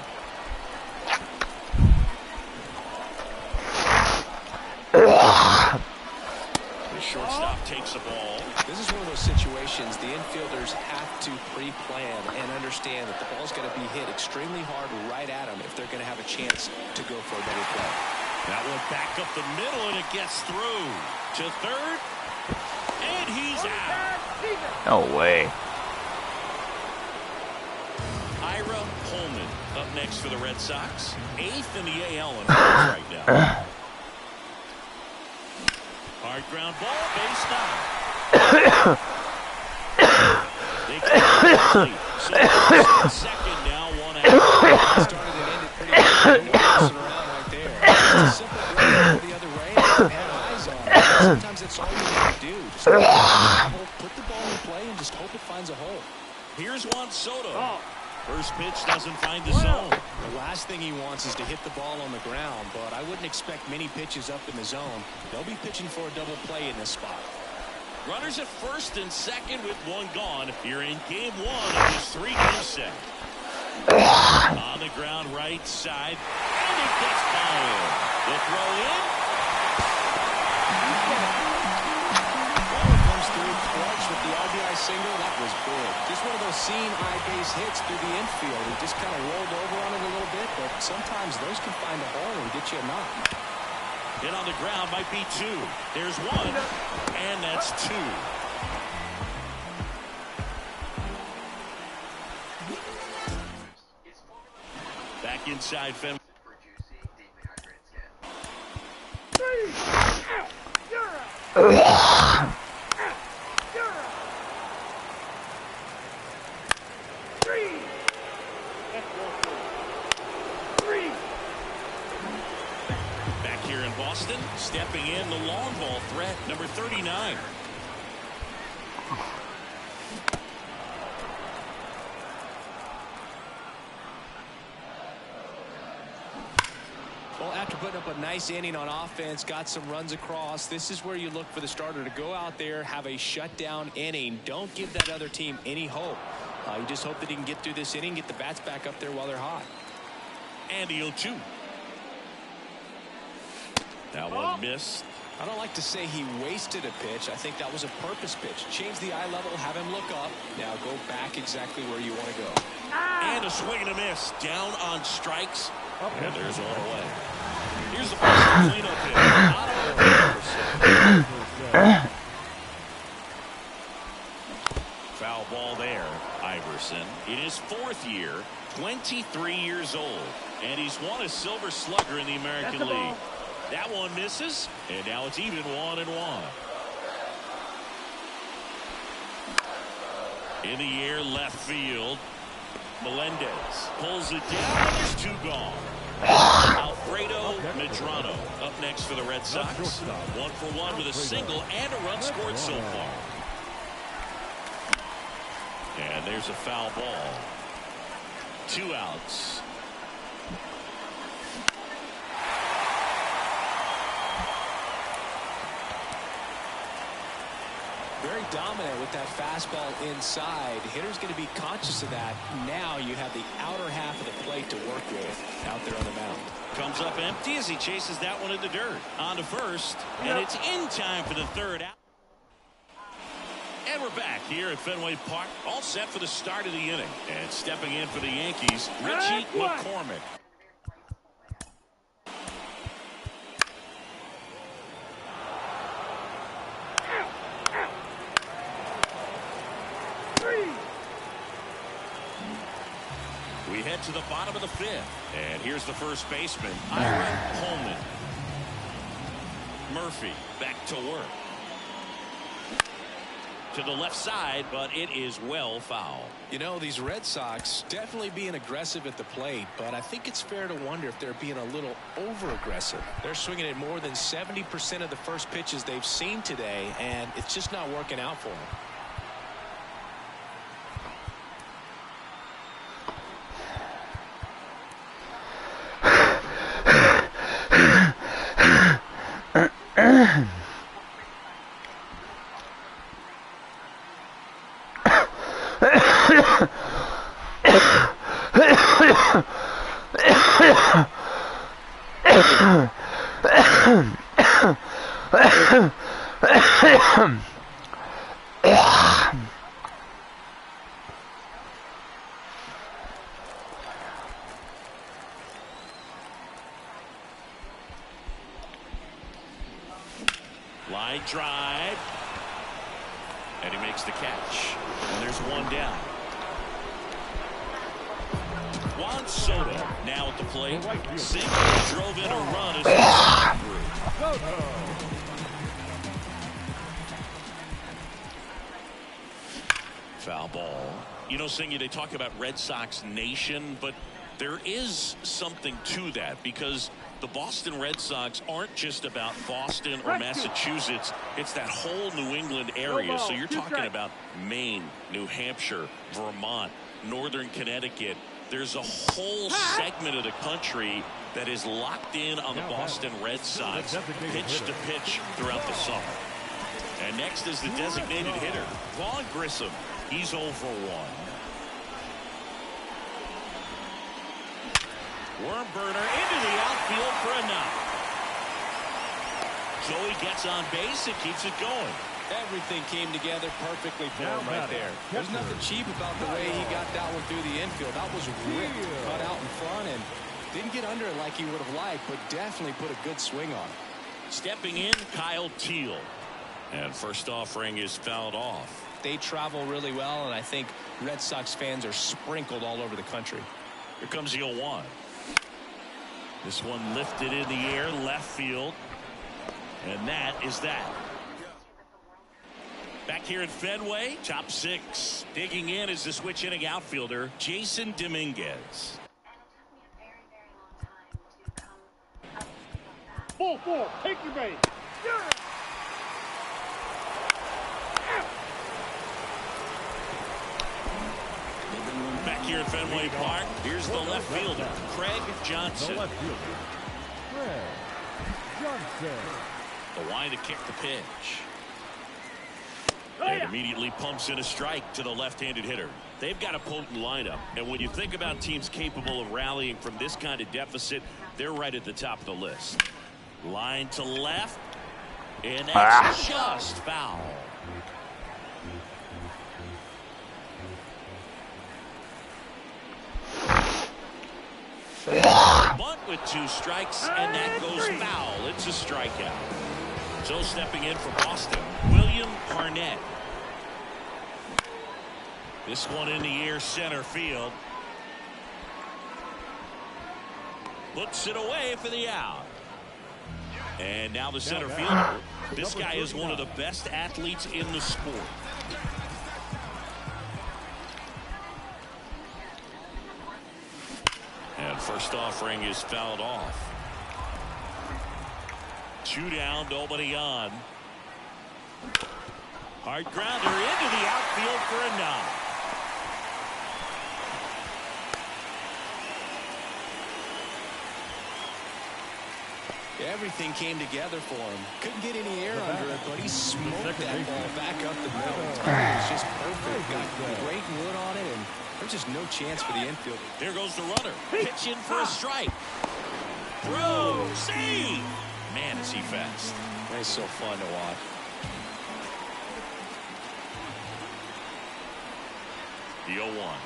[SPEAKER 5] The shortstop takes the ball.
[SPEAKER 1] This is one of those situations the infielders have to pre-plan and understand that the ball's going to be hit extremely hard right at them if they're going to have a chance to go for a double play.
[SPEAKER 5] That one back up the middle, and it gets through to third, and he's out.
[SPEAKER 3] No way.
[SPEAKER 5] Ira Pullman up next for the Red Sox. 8th in the AL in runs right now. Hard ground ball, base down. They get it so second now, 1 out.
[SPEAKER 1] Started and ended pretty good. Around right there. It's a simple play the other way and have eyes on it. Sometimes that's all you need to do. Just put the ball in play and just hope it finds a hole.
[SPEAKER 5] Here's Juan Soto. First pitch doesn't find the zone.
[SPEAKER 1] The last thing he wants is to hit the ball on the ground, but I wouldn't expect many pitches up in the zone. They'll be pitching for a double play in this spot.
[SPEAKER 5] Runners at first and second with one gone. You're in game one of this 3-game set. On the ground right side, and it gets by him. The throw in.
[SPEAKER 1] Comes through clutch with the RBI single. That was big. Just one of those seeing eye base hits through the infield. He just kind of rolled over on it a little bit, but sometimes those can find a hole and get you a knock.
[SPEAKER 5] Hit on the ground might be two. There's one, and that's two. back inside Fenway. Back here in Boston, stepping in the long ball threat, number 39.
[SPEAKER 1] Well, after putting up a nice inning on offense, got some runs across, this is where you look for the starter to go out there, have a shutdown inning. Don't give that other team any hope. You just hope that he can get through this inning, get the bats back up there while they're hot.
[SPEAKER 5] And the 0-2. That one missed.
[SPEAKER 1] I don't like to say he wasted a pitch. I think that was a purpose pitch. Change the eye level, have him look up. Now go back exactly where you want to go.
[SPEAKER 5] And a swing and a miss. Down on strikes. And there's one away. Here's the first cleanup hit. Foul ball there. Iverson in his 4th year, 23 years old. And he's won a Silver Slugger in the American League. That one misses, and now it's even 1-1. In the air, left field. Melendez pulls it down, and there's 2 gone. Alfredo Medrano up next for the Red Sox. 1 for 1 with a single and a run scored so far. And there's a foul ball. 2 outs.
[SPEAKER 1] Very dominant with that fastball inside. Hitter's going to be conscious of that. Now you have the outer half of the plate to work with out there on the mound.
[SPEAKER 5] Comes up empty as he chases that one in the dirt. On to first, and it's in time for the 3rd out. And we're back here at Fenway Park, all set for the start of the inning. And stepping in for the Yankees, Richie McCormick. We head to the bottom of the 5th. And here's the first baseman, Ira Holman. Murphy back to work. To the left side, but it is well foul.
[SPEAKER 1] You know, these Red Sox definitely being aggressive at the plate, but I think it's fair to wonder if they're being a little over-aggressive. They're swinging at more than 70% of the first pitches they've seen today, and it's just not working out for them.
[SPEAKER 5] Line drive. And he makes the catch. And there's 1 down. Juan Soto now at the plate. Single drove in a run as foul ball. You know, Singy, they talk about Red Sox Nation, but there is something to that because the Boston Red Sox aren't just about Boston or Massachusetts. It's that whole New England area. So you're talking about Maine, New Hampshire, Vermont, Northern Connecticut. There's a whole segment of the country that is locked in on the Boston Red Sox, pitch to pitch throughout the summer. And next is the designated hitter, Vaughn Grissom. He's 0 for 1. Worm burner into the outfield for a knock. Joey gets on base and keeps it going.
[SPEAKER 1] Everything came together perfectly for him right there. There's nothing cheap about the way he got that one through the infield. That was ripped, cut out in front, and didn't get under it like he would have liked, but definitely put a good swing on it.
[SPEAKER 5] Stepping in, Kyle Teal. And first offering is fouled off.
[SPEAKER 1] They travel really well, and I think Red Sox fans are sprinkled all over the country.
[SPEAKER 5] Here comes the 0-1. This one lifted in the air, left field. And that is that. Back here at Fenway, top 6. Digging in is the switch hitting outfielder, Jason Dominguez.
[SPEAKER 6] Full, take your base.
[SPEAKER 5] Back here at Fenway Park, here's the left fielder, Craig Johnson.
[SPEAKER 7] The left fielder, Craig Johnson.
[SPEAKER 5] The line to kick the pitch. And immediately pumps in a strike to the left-handed hitter. They've got a potent lineup. And when you think about teams capable of rallying from this kind of deficit, they're right at the top of the list. Line to left. And that's just foul. Bunt with 2 strikes, and that goes foul. It's a strikeout. So stepping in for Boston, William Barnett. This one in the air, center field. Puts it away for the out. And now the center fielder. This guy is one of the best athletes in the sport. And first offering is fouled off. 2 down, nobody on. Hard grounder into the outfield for a knock.
[SPEAKER 1] Everything came together for him. Couldn't get any air under it, but he smoked that ball back up the middle. It was just perfect. Got great wood on it, and there's just no chance for the infield.
[SPEAKER 5] There goes the runner. Pitch in for a strike. Throw. Save. Man, is he fast.
[SPEAKER 1] It's so fun to watch.
[SPEAKER 5] The 0-1.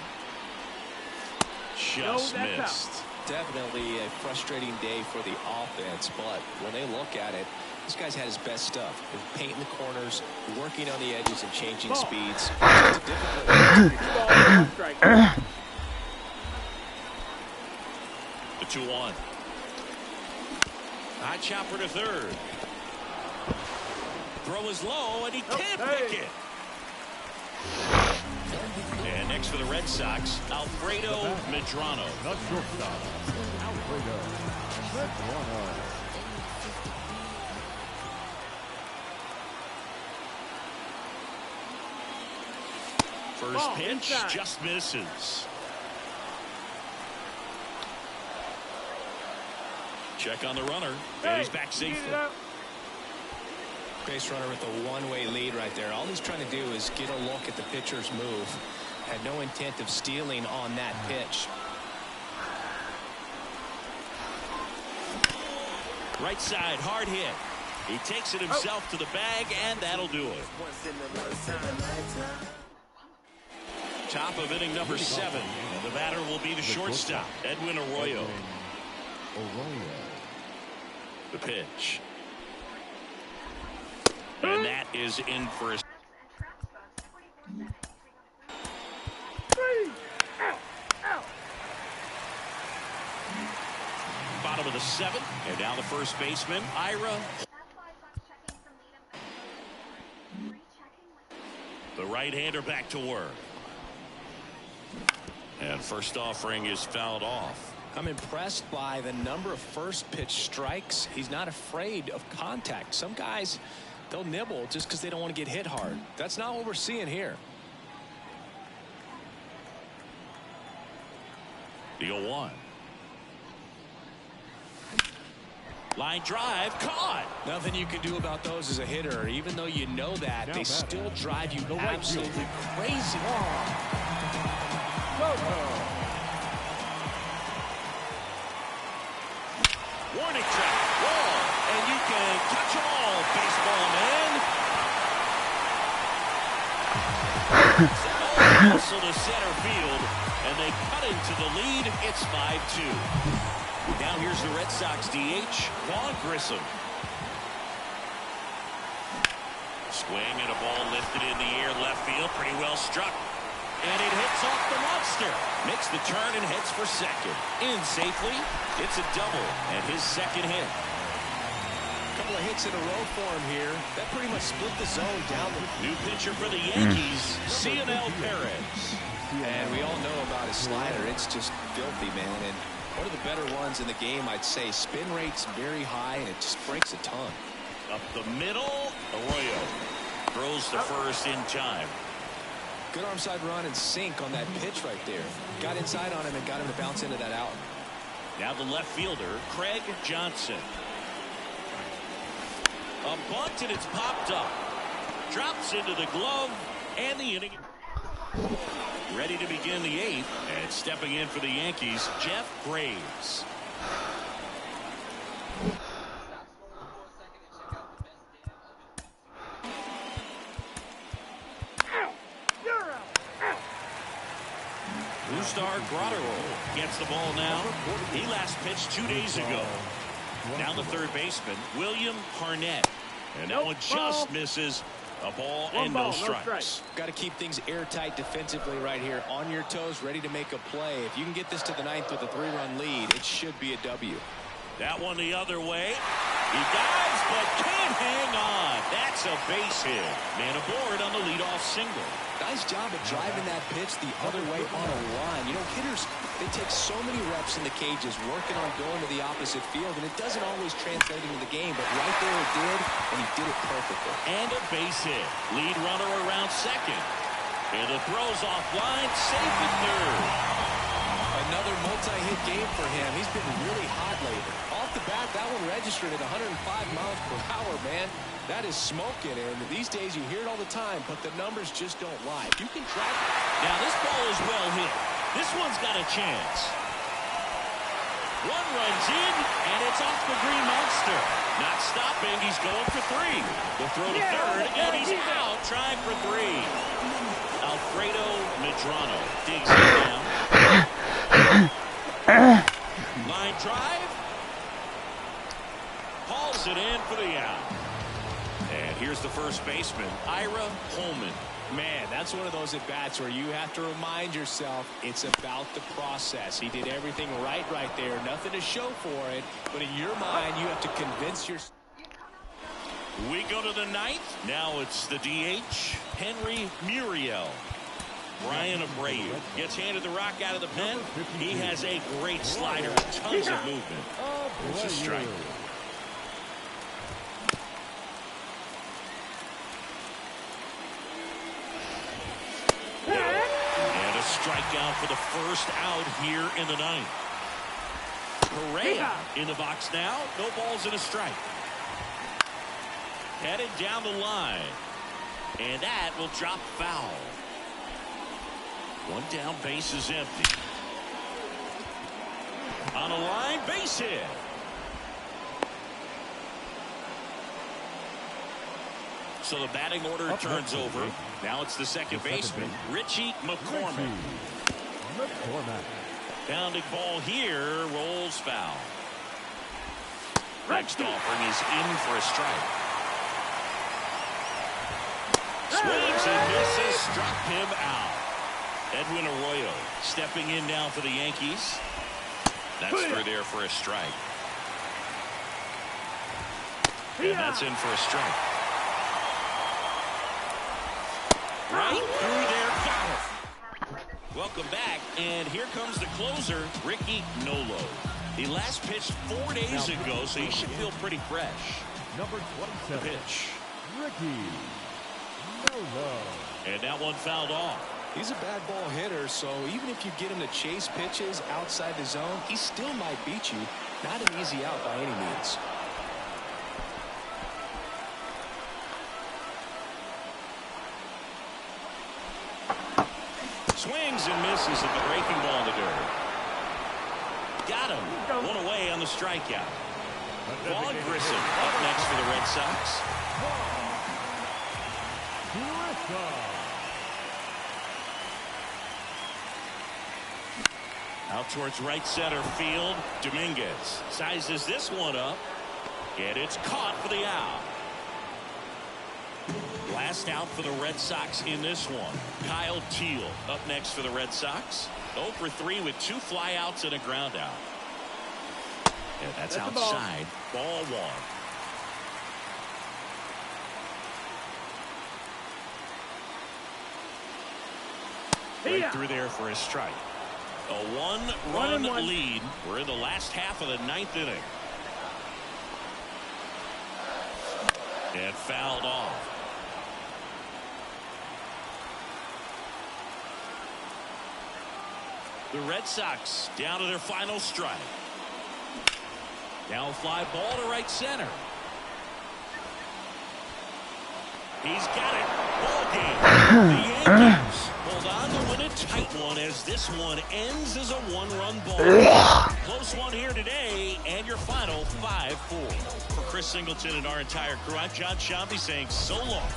[SPEAKER 5] Just missed.
[SPEAKER 1] Definitely a frustrating day for the offense, but when they look at it, this guy's had his best stuff. Painting the corners, working on the edges, and changing speeds. It's a difficult
[SPEAKER 5] The 2-1. High chopper to third. Throw is low, and he can't pick it. And next for the Red Sox, Alfredo Medrano.
[SPEAKER 7] Not shortstop, Alfredo Medrano.
[SPEAKER 5] First pitch just misses. Check on the runner, and he's back safely.
[SPEAKER 1] base runner with a one-way lead right there. All he's trying to do is get a look at the pitcher's move. Had no intent of stealing on that pitch.
[SPEAKER 5] Right side, hard hit. He takes it himself to the bag, and that'll do it. Top of inning number 7. And the batter will be the shortstop, Edwin Arroyo. The pitch. And that is in for a... Bottom of the 7th, and now the first baseman, Ira. The right-hander back to work. And first offering is fouled off.
[SPEAKER 1] I'm impressed by the number of first pitch strikes. He's not afraid of contact. Some guys, they'll nibble just because they don't want to get hit hard. That's not what we're seeing here.
[SPEAKER 5] The 0-1. Line drive, caught.
[SPEAKER 1] Nothing you can do about those as a hitter. Even though you know that, they still drive you absolutely crazy.
[SPEAKER 5] Warning track, wall, and you can catch them all, baseball man. Also to center field, and they cut into the lead. It's 5-2. Now here's the Red Sox DH, Vaughn Grissom. Swing and a ball lifted in the air, left field, pretty well struck. and it hits off the monster. Makes the turn and heads for second. In safely. It's a double and his second hit.
[SPEAKER 1] Couple of hits in a row for him here. That pretty much split the zone down the...
[SPEAKER 5] New pitcher for the Yankees, Cionel Perez.
[SPEAKER 1] And we all know about his slider. It's just filthy, man. And one of the better ones in the game, I'd say. Spin rate's very high, and it just breaks a ton.
[SPEAKER 5] Up the middle, Arroyo throws to first in time.
[SPEAKER 1] Good arm side run and sink on that pitch right there. Got inside on him and got him to bounce into that out.
[SPEAKER 5] Now the left fielder, Craig Johnson. A bunt and it's popped up. Drops into the glove and the inning. Ready to begin the eighth, and stepping in for the Yankees, Jeff Graves. Star Grotterol gets the ball now. He last pitched 2 days ago. Now the third baseman, William Harnett. And that one just misses. A ball and no strikes.
[SPEAKER 1] Got to keep things airtight defensively right here. On your toes, ready to make a play. If you can get this to the ninth with a 3-run lead, it should be a W.
[SPEAKER 5] That one the other way. He dives but can't hang on. That's a base hit. Man aboard on the leadoff single.
[SPEAKER 1] Nice job of driving that pitch the other way on a line. You know, hitters, they take so many reps in the cages working on going to the opposite field, and it doesn't always translate into the game, but right there it did, and he did it perfectly.
[SPEAKER 5] And a base hit. Lead runner around second. And the throw's offline, safe at third.
[SPEAKER 1] Another multi-hit game for him. He's been really hot lately. Off the bat, that one registered at 105 miles per hour, man. That is smoking, and these days you hear it all the time, but the numbers just don't lie. If you can track it.
[SPEAKER 5] Now this ball is well hit. This one's got a chance. One runs in, and it's off the green monster. Not stopping, he's going for three. The throw to third, and he's out, trying for three. Alfredo Medrano digs it down. Line drive. Hauls it in for the out. And here's the first baseman, Ira Holman.
[SPEAKER 1] Man, that's one of those at-bats where you have to remind yourself it's about the process. He did everything right there. Nothing to show for it. But in your mind, you have to convince yourself.
[SPEAKER 5] We go to the ninth. Now it's the DH, Henry Muriel. Brian Abreu gets handed the rock out of the pen. He has a great slider with tons of movement. It's a strike. And a strikeout for the first out here in the ninth. Correa in the box now. No balls and a strike. Headed down the line. And that will drop foul. One down, base is empty. On a line, base hit. So the batting order turns over. Now it's the second baseman, Richie McCormick. Bounding ball here, rolls foul. Next offering is in for a strike. Swings and misses, struck him out. Edwin Arroyo stepping in now for the Yankees. That's through there for a strike. And that's in for a strike. Right through there, got it. Welcome back, and here comes the closer, Ricky Nolo. He last pitched 4 days ago, so he should feel pretty fresh.
[SPEAKER 7] Number 27.
[SPEAKER 5] Pitch.
[SPEAKER 7] Ricky Nolo.
[SPEAKER 5] And that one fouled off.
[SPEAKER 1] He's a bad ball hitter, so even if you get him to chase pitches outside the zone, he still might beat you. Not an easy out by any means.
[SPEAKER 5] Swings and misses at the breaking ball in the dirt. Got him. One away on the strikeout. Vaughn Grissom up next for the Red Sox. Out towards right center field. Dominguez sizes this one up. And it's caught for the out. last out for the Red Sox in this one. Kyle Teal up next for the Red Sox. 0 for 3 with 2 flyouts and a ground out. Yeah, that's outside. Ball 1. Right through there for a strike. A one-run lead. We're in the last half of the 9th inning. And fouled off. The Red Sox down to their final strike. Down fly ball to right center. He's got it. Ball game. The Yankees hold on to win a tight one as this one ends as a one-run ball. Close one here today, and your final 5-4. For Chris Singleton and our entire crew, I'm John Shambi saying so long.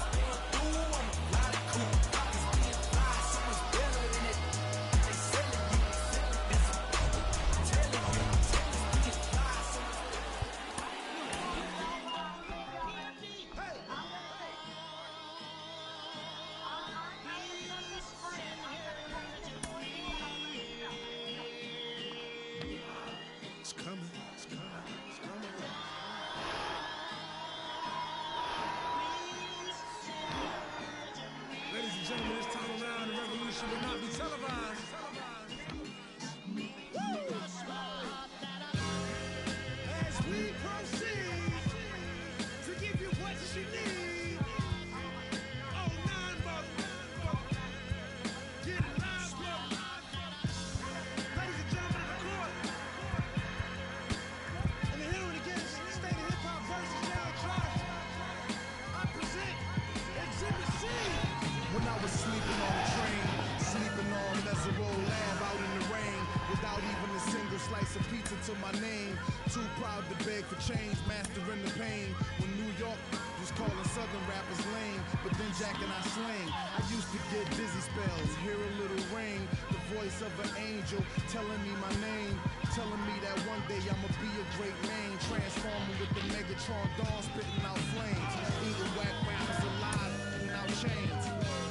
[SPEAKER 2] Telling me my name, telling me that one day I'ma be a great man, transforming with the Megatron dawn, spitting out flames, eating whack rappers alive, putting out chains.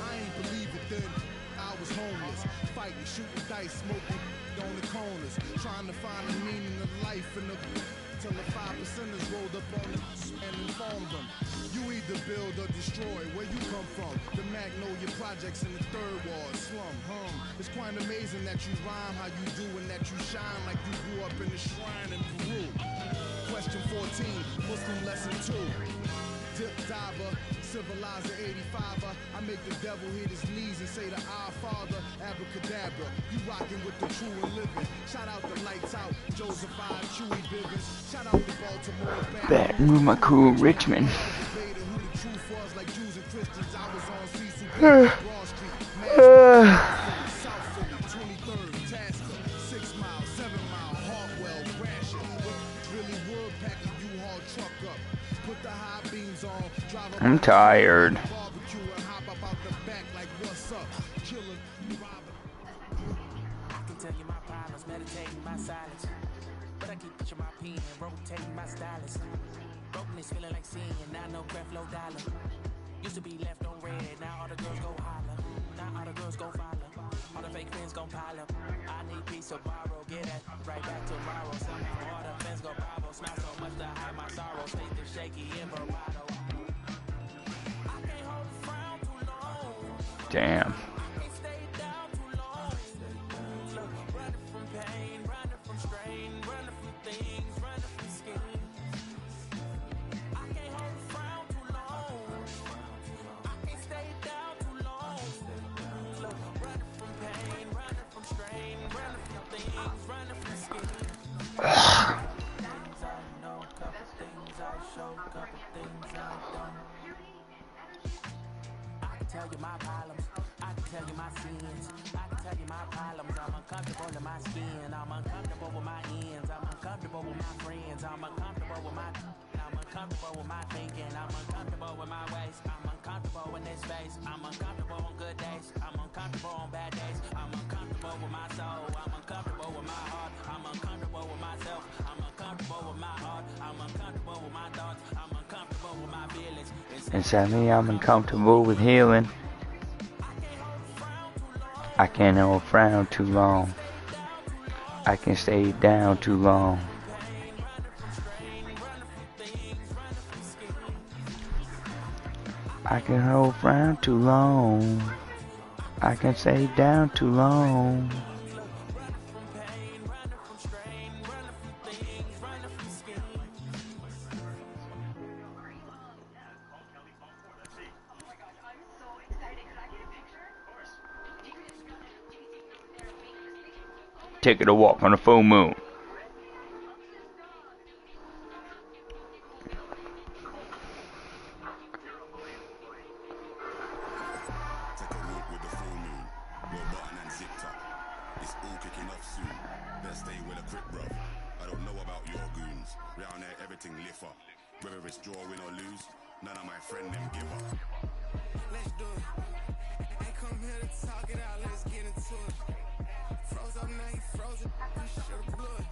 [SPEAKER 2] I ain't believe it then, I was homeless, fighting, shooting dice, smoking on the corners, trying to find the meaning of life in the till the 5%ers rolled up on it and informed them. You either build or destroy. Where you come from? The Magnolia Projects in the 3rd Ward slum. It's quite amazing that you rhyme how you do and that you shine like you grew up in the shrine in Peru. Question 14, Muslim lesson 2. Dip diver, civilizer 85er. I make the devil hit his knees and say to our Father, abracadabra. You rockin' with the true and living. Shout out the Lights Out, Joseph I, Chewy Bivens. Shout out the Baltimore
[SPEAKER 3] Baton Rouge, my crew, Richmond. I'm tired.
[SPEAKER 8] Feeling like seeing, now no craft, low dollar. Used to be left on red, now all the girls go holler. Now all the girls go follow. All the fake friends gon' pile up. I need peace to borrow, get that right back tomorrow. Somehow all the fans go bravo. Smile so much to hide my sorrow. Faith is shaky in bravado. I can't hold a frown too long.
[SPEAKER 3] Damn.
[SPEAKER 8] I can't stay down too long. Running from pain, running from strain, running from things, running from schemes. Tell you my problems, I can tell you my sins, I can tell you my problems. I'm uncomfortable in my skin, I'm uncomfortable with my ends, I'm uncomfortable with my friends, I'm uncomfortable with I'm uncomfortable with my thinking, I'm uncomfortable with my ways, I'm uncomfortable in this space, I'm uncomfortable on good days, I'm uncomfortable on bad days, I'm uncomfortable with my soul, I'm uncomfortable with my heart, I'm uncomfortable with myself, I'm uncomfortable with my heart, I'm uncomfortable with my thoughts, I'm uncomfortable with my feelings. It's
[SPEAKER 3] And sadly, I'm uncomfortable with healing. I can't hold frown too long. I can stay down too long. I can hold frown too long. I can stay down too long. Take it a walk on a full moon.
[SPEAKER 4] Take a walk with the full moon. Well button and zipped up. It's all kicking off soon. Better stay with a grip, bruv. I don't know about your goons. Round there, everything lift up. Whether it's draw, win or lose, none of my friend them give up.
[SPEAKER 2] Let's do it. Ain't come here to talk it out, let's get into it. Froze up now, you frozen. You should've blew it.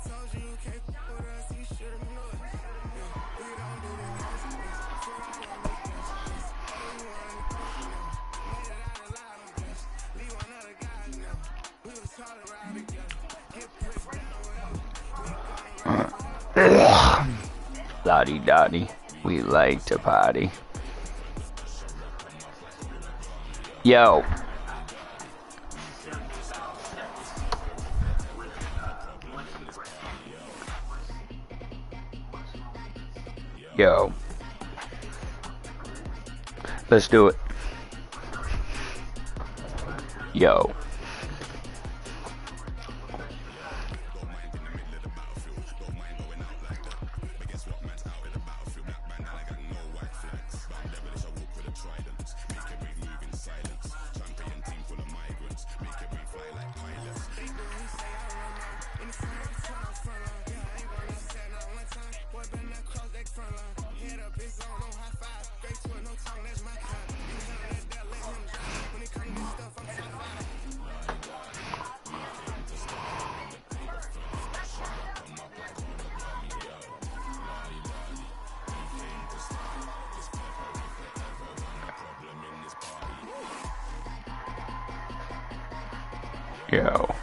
[SPEAKER 2] Told you you can't f with us, you should've knew it. Yeah, we don't do the consequence. Put all on the consequence. Oh, you wanted to push it now. Made it out alive, I'm blessed. Leave one other guy now. We was taught to ride together. Get pushed down whatever. We gonna ride forever.
[SPEAKER 3] Lottie Dottie, we like to party. Yo. Yo. Let's do it. Yo. Yo.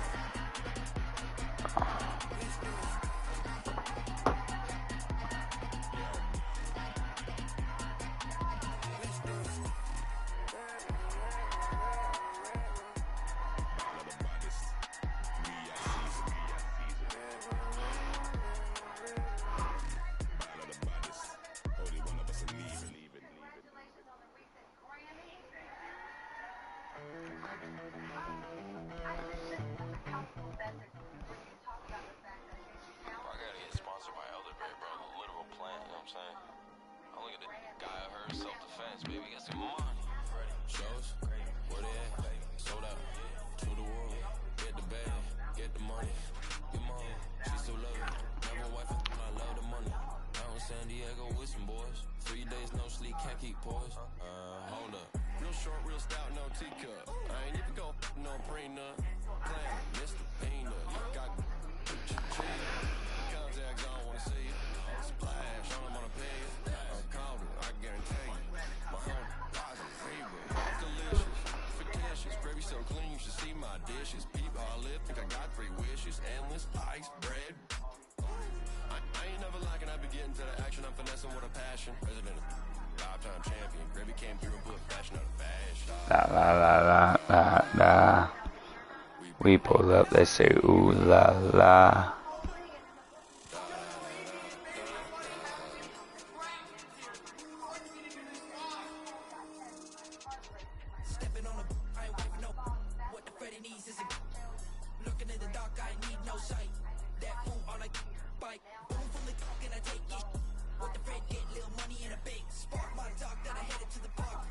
[SPEAKER 3] La la la la la la. We pull up, they say ooh la la.
[SPEAKER 2] Stepping on a I ain't waving no. What the Freddy needs is a looking in the dark, I need no sight. That fool on a bike. Boom from the talk and I take it. What the Fred get little money in a bank. Spark my talk that I headed to the park.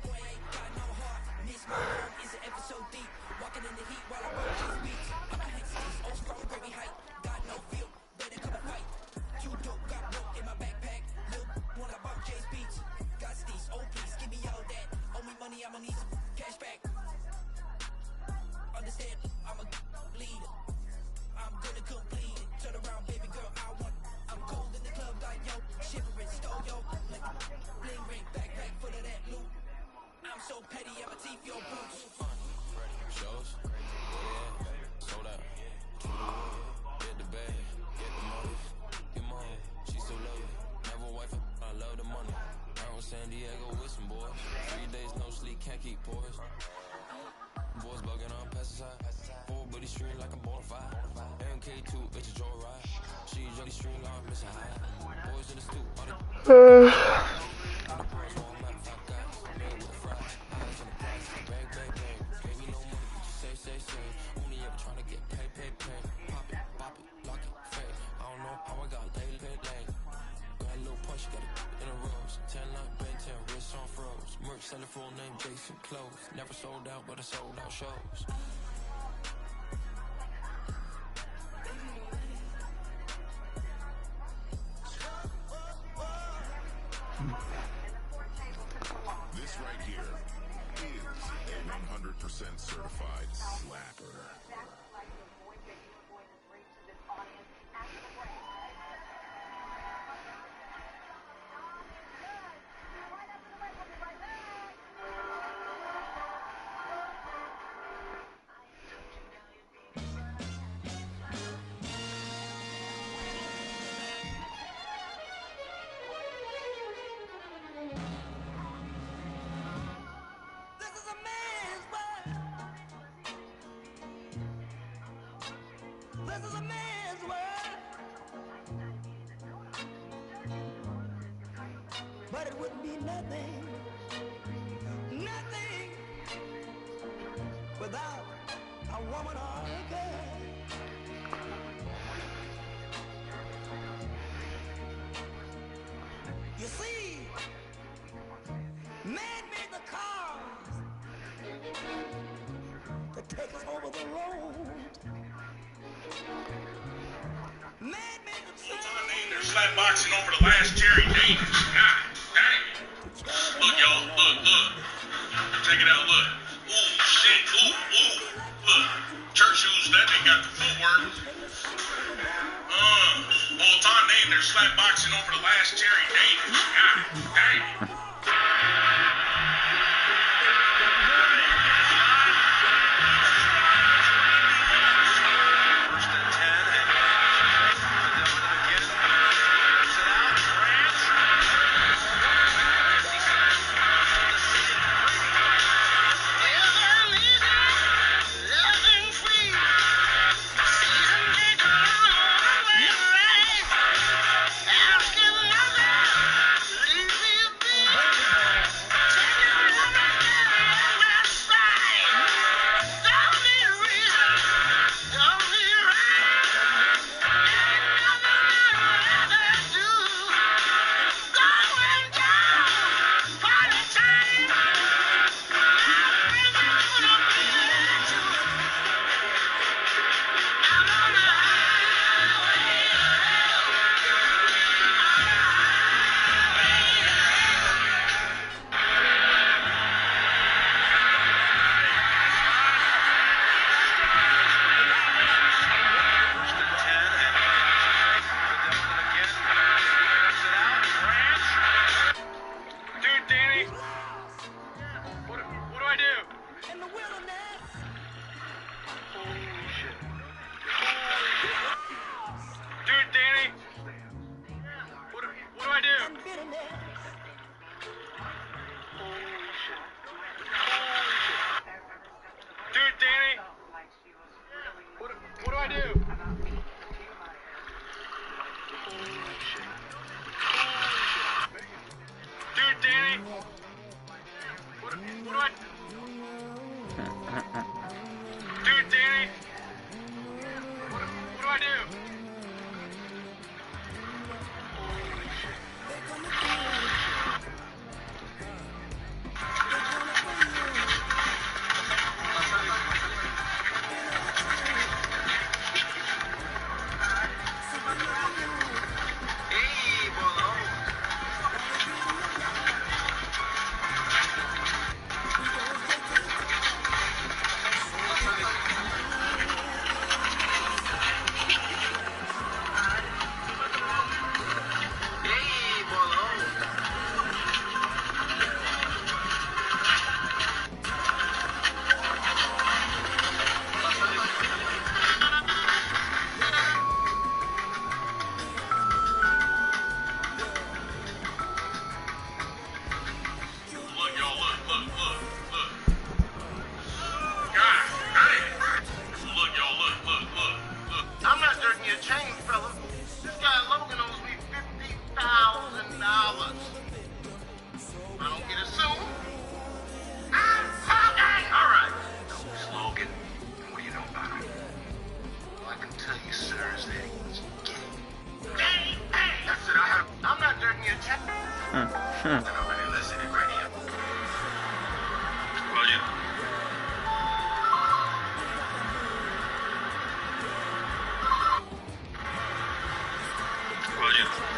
[SPEAKER 2] Boy, I ain't got no heart. Miss my home is an episode deep. Walking in the heat while I roll these beats. I'm a hit old strong, gravy height. in San Diego with some boys. 3 days no sleep, can't keep poised. Boys bugging on pesticide. 4 buddy stream like I'm bonafide. MK2, bitch, a joyride. She jolly stream like I'm missing high. Boys in the stoop, all the boys want like 5 guys. Made with the fries, eyes on the price. Bang, bang, bang. Gave me no money, but you say. Only ever trying to get pay. Pop it, lock it, fade. I don't know how I got paid. Got a little punch, got it in a rose. 10 like Ben 10, wrist on froze. Merch selling full name, Jason Clothes. Never sold out, but I sold out shows.
[SPEAKER 4] This right here is a 100% certified slapper.
[SPEAKER 2] This is a man's world, but it wouldn't be nothing without a woman or a girl. You see, man made the cars to take us over the road.
[SPEAKER 9] They're slap boxing over the last Jerry Davis. God dang. Look, y'all. Look. Check it out. Look. Ooh, shit. Ooh. Look. Church shoes, that they got the footwork. All-time name, they're slap boxing over the last Jerry Davis. God dang. nobody listening radio. Oh yeah. Oh yeah.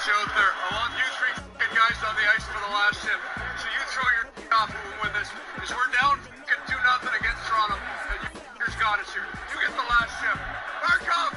[SPEAKER 10] out there. I want you three guys on the ice for the last shift. So you throw your off with us. Because we're down 2-0 against Toronto. And you's got us here. You get the last shift. Mark up!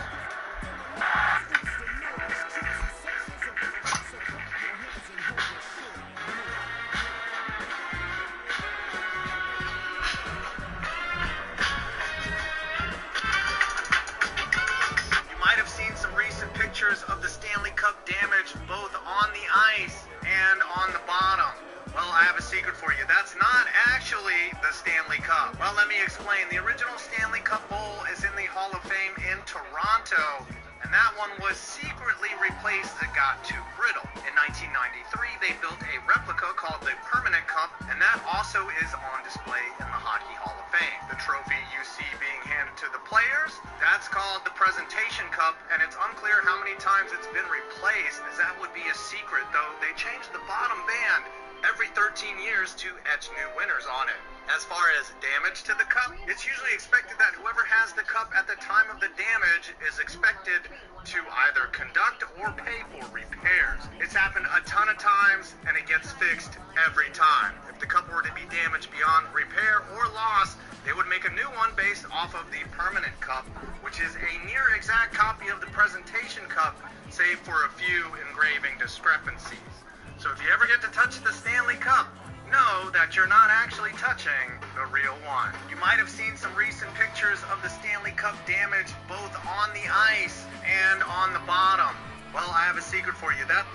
[SPEAKER 11] Of the Stanley Cup damage both on the ice and on the bottom. Well, I have a secret for you. That's not actually the Stanley Cup. Well, let me explain. The original Stanley Cup Bowl is in the Hall of Fame in Toronto, and that one was secretly replaced. It got too brittle. In 1993, they built a replica called the Permanent Cup, and that also is on display in the Hockey Hall of Fame. The trophy you see being handed to the players, that's called the Presentation Cup, and it's unclear how many times it's been replaced, as that would be a secret, though they changed the bottom band every 13 years to etch new winners on it. As far as damage to the cup, it's usually expected that whoever has the cup at the time of the damage is expected to either conduct or pay for repairs. It's happened a ton of times, and it gets fixed every time. If the cup were to be damaged beyond repair or loss, they would make a new one based off of the Permanent Cup, which is a near exact copy of the Presentation Cup, save for a few engraving discrepancies. So if you ever get to touch the Stanley Cup, know that you're not actually touching the real one. You might have seen some recent pictures of the Stanley Cup damage both on the ice and on the bottom. Well, I have a secret for you. That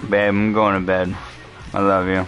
[SPEAKER 3] Babe, I'm going to bed. I love you.